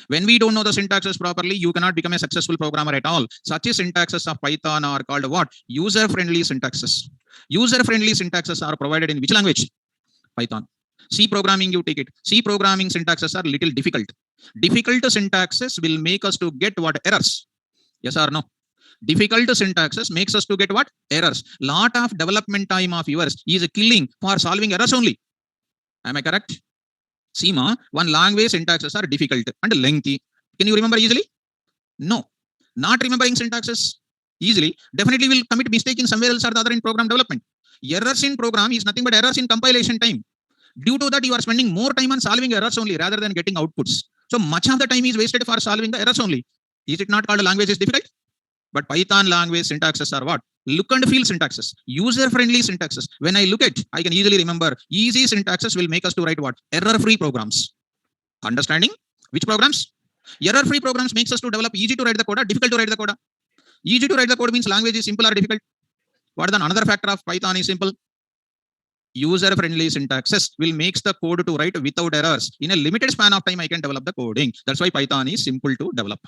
When we don't know the syntaxes properly, you cannot become a successful programmer at all. Such a syntaxes of Python are called what? User-friendly syntaxes. User-friendly syntaxes are provided in which language? Python. C programming, you take it. C programming syntaxes are little difficult. Difficult syntaxes will make us to get what? Errors. Yes or no? Difficult syntaxes makes us to get what? Errors. Lot of development time of yours is killing for solving errors only. Am I correct? Seema, one language syntaxes are difficult and lengthy. Can you remember easily? No. Not remembering syntaxes easily definitely will commit mistake in somewhere else or the other in program development. Errors in program is nothing but errors in compilation time. Due to that, you are spending more time on solving errors only rather than getting outputs. So much of the time is wasted for solving the errors only. Is it not called a language is difficult? But Python language syntaxes are what? Look and feel syntaxes, user-friendly syntaxes. When I look at, I can easily remember. Easy syntaxes will make us to write what? Error-free programs. Understanding? Which programs? Error-free programs makes us to develop easy to write the code or difficult to write the code. Easy to write the code means language is simple or difficult. What is another factor of Python is simple? User-friendly syntaxes will makes the code to write without errors. In a limited span of time, I can develop the coding. That's why Python is simple to develop.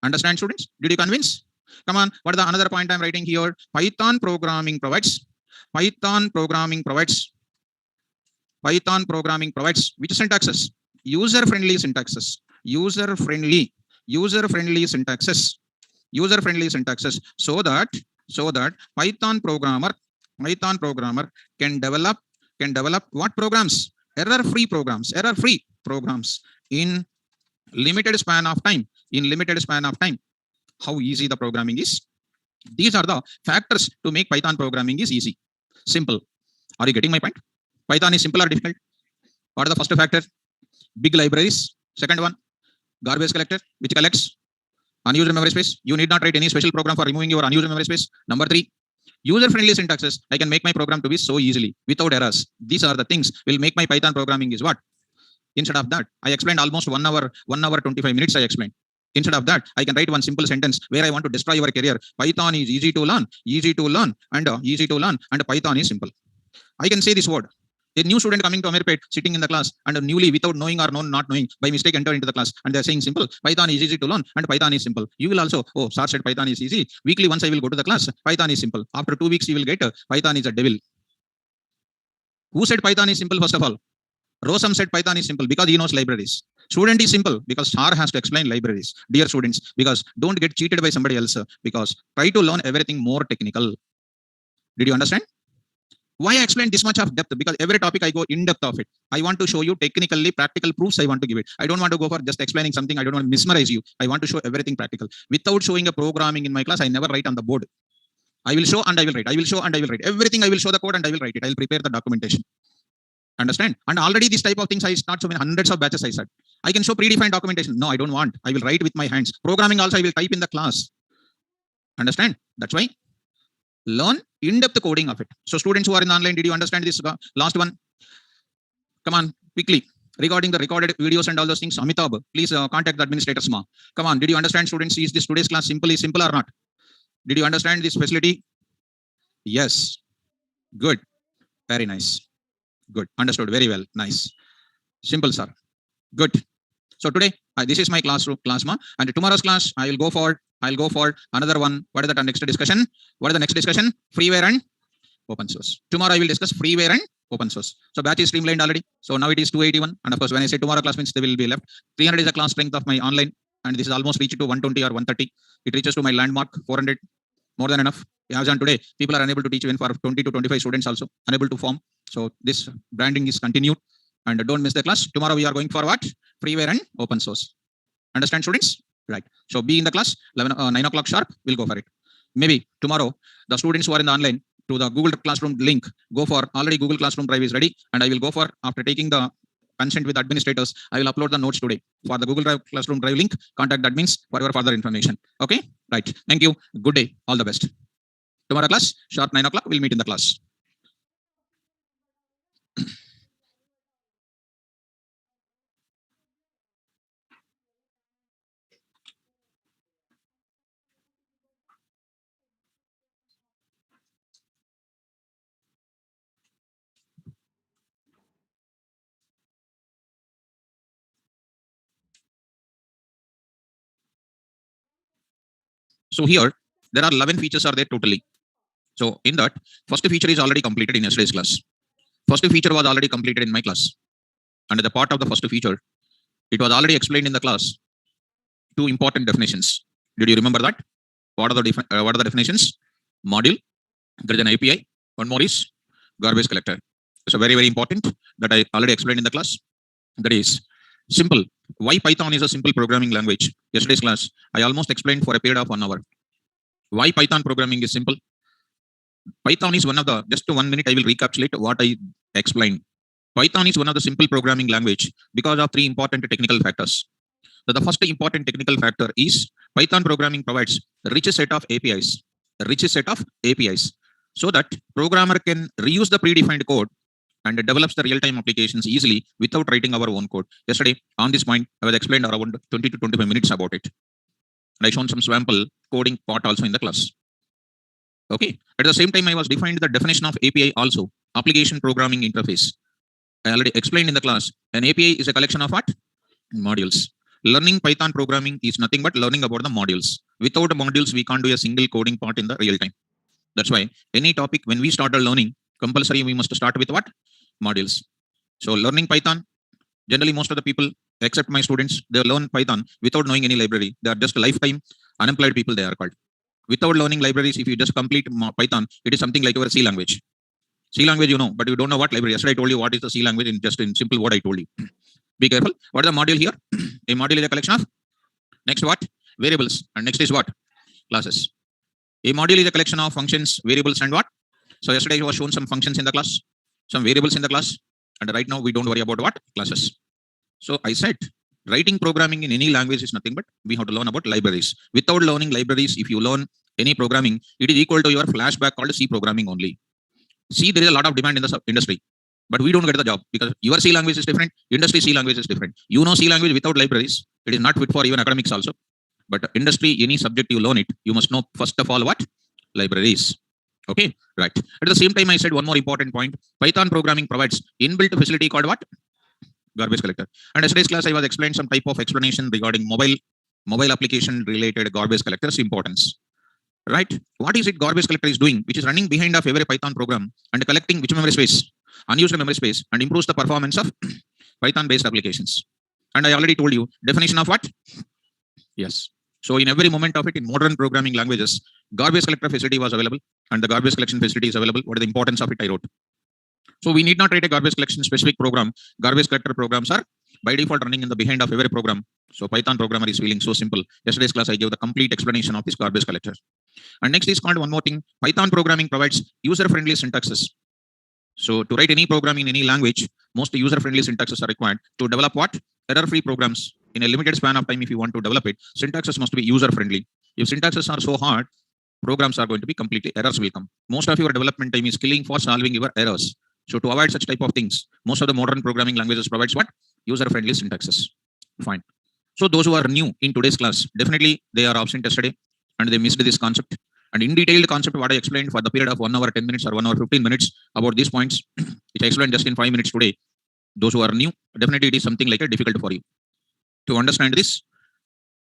Understand, students? Did you convince? Come on, what is the another point I'm writing here? Python programming provides Python programming provides which syntaxes? User-friendly syntaxes. User-friendly syntaxes. So that Python programmer can develop what programs? Error-free programs in limited span of time. How easy the programming is. These are the factors to make Python programming is easy. Simple. Are you getting my point? Python is simple or difficult? What is the first factor? Big libraries. Second one, garbage collector, which collects unused memory space. You need not write any special program for removing your unused memory space. Number 3, user-friendly syntaxes. I can make my program to be so easily without errors. These are the things will make my Python programming is what? Instead of that, I explained almost 1 hour 25 minutes I explained. Instead of that, I can write one simple sentence where I want to destroy your career. Python is easy to learn, and Python is simple. I can say this word. A new student coming to Amirpet, sitting in the class, and newly, without knowing or not knowing, by mistake enter into the class, and they're saying simple. Python is easy to learn, and Python is simple. You will also, oh, sir said Python is easy. Weekly once I will go to the class. Python is simple. After 2 weeks, you will get Python is a devil. Who said Python is simple? First of all, Rosam said Python is simple because he knows libraries. Student is simple because star has to explain libraries. Dear students, because don't get cheated by somebody else, because try to learn everything more technical. Did you understand? Why I explain this much of depth? Because every topic I go in depth of it. I want to show you technically practical proofs. I want to give it. I don't want to go for just explaining something. I don't want to mesmerize you. I want to show everything practical. Without showing a programming in my class, I never write on the board. I will show and I will write. I will show and I will write. Everything I will show the code and I will write it. I will prepare the documentation. Understand? And already this type of things I start so many hundreds of batches I start. I can show predefined documentation. No, I don't want. I will write with my hands. Programming also I will type in the class. Understand? That's why learn in-depth coding of it. So students who are in online, did you understand this last one? Come on, quickly. Regarding the recorded videos and all those things, Amitabh, please contact the administrators. Come on, did you understand, students? Is this today's class simple or not? Did you understand this facility? Yes. Good. Very nice. Good. Understood. Very well. Nice. Simple, sir. Good. So today, this is my classroom, and tomorrow's class, I'll go for another one. What is that next discussion? What is the next discussion? Freeware and open source. Tomorrow I will discuss freeware and open source. So batch is streamlined already. So now it is 281. And of course, when I say tomorrow class means they will be left. 300 is the class strength of my online. And this is almost reached to 120 or 130. It reaches to my landmark 400. More than enough. As on today, people are unable to teach even for 20 to 25 students also. Unable to form. So this branding is continued. And don't miss the class. Tomorrow we are going for what? Freeware and open source. Understand, students? Right. So be in the class. 9 o'clock sharp. We'll go for it. Maybe tomorrow, the students who are in the online, to the Google Classroom link, go for already Google Classroom Drive is ready. And I will go for, after taking the consent with administrators, I will upload the notes today. For the Google Classroom Drive link, contact admins for your further information. Okay? Right. Thank you. Good day. All the best. Tomorrow class, sharp 9 o'clock, we'll meet in the class. So here, there are 11 features are there totally. So in that, first feature is already completed in yesterday's class. First feature was already completed in my class. And the part of the first feature, it was already explained in the class. 2 important definitions. Did you remember that? What are the definitions? Module, there is an API. One more is garbage collector. So very, very important that I already explained in the class. That is simple. Why Python is a simple programming language? Yesterday's class, I almost explained for a period of 1 hour. Why Python programming is simple? Python is one of the, just 1 minute, I will recapitulate what I explained. Python is one of the simple programming language because of 3 important technical factors. So the first important technical factor is Python programming provides a rich set of APIs, so that programmer can reuse the predefined code and develops the real-time applications easily without writing our own code. Yesterday, on this point, I was explained around 20 to 25 minutes about it. And I shown some sample coding part also in the class. Okay. At the same time, I was defined the definition of API also, application programming interface. I already explained in the class, an API is a collection of what? Modules. Learning Python programming is nothing but learning about the modules. Without the modules, we can't do a single coding part in the real time. That's why any topic, when we started learning, compulsory, we must start with what? Modules. So learning Python, generally most of the people, except my students, they learn Python without knowing any library. They are just lifetime unemployed people, they are called. Without learning libraries, if you just complete Python, it is something like your C language. C language, you know, but you don't know what library. Yesterday I told you what is the C language in simple word I told you. Be careful. What is the module here? A module is a collection of next what? Variables. And next is what? Classes. A module is a collection of functions, variables, and what? So yesterday I was shown some functions in the class, some variables in the class, and right now we don't worry about what? Classes. So I said writing programming in any language is nothing but we have to learn about libraries. Without learning libraries, if you learn any programming, it is equal to your flashback called C programming only. See, there is a lot of demand in the industry, but we don't get the job because your C language is different, industry C language is different. You know C language without libraries, it is not fit for even academics also. But industry, any subject you learn it, you must know first of all what? Libraries. Okay, right. At the same time, I said one more important point. Python programming provides inbuilt facility called what? Garbage collector. And yesterday's class, I was explained some type of explanation regarding mobile application related garbage collectors importance. Right? What is it garbage collector is doing, which is running behind of every Python program and collecting which memory space? Unused memory space, and improves the performance of Python based applications. And I already told you definition of what? Yes. So in every moment of it, in modern programming languages, garbage collector facility was available and the garbage collection facility is available. What is the importance of it? I wrote. So we need not write a garbage collection specific program. Garbage collector programs are by default running in the behind of every program. So Python programmer is feeling so simple. Yesterday's class, I gave the complete explanation of this garbage collector. And next is called one more thing. Python programming provides user-friendly syntaxes. So to write any program in any language, most user-friendly syntaxes are required to develop what? Error-free programs. In a limited span of time, if you want to develop it, syntaxes must be user-friendly. If syntaxes are so hard, programs are going to be completely errors will come. Most of your development time is killing for solving your errors. So to avoid such type of things, most of the modern programming languages provides what? User-friendly syntaxes. Fine. So those who are new in today's class, definitely they are absent yesterday and they missed this concept. And in detailed concept, what I explained for the period of 1 hour, 10 minutes or 1 hour, 15 minutes about these points, which I explained just in 5 minutes today. Those who are new, definitely it is something like a difficult for you to understand this.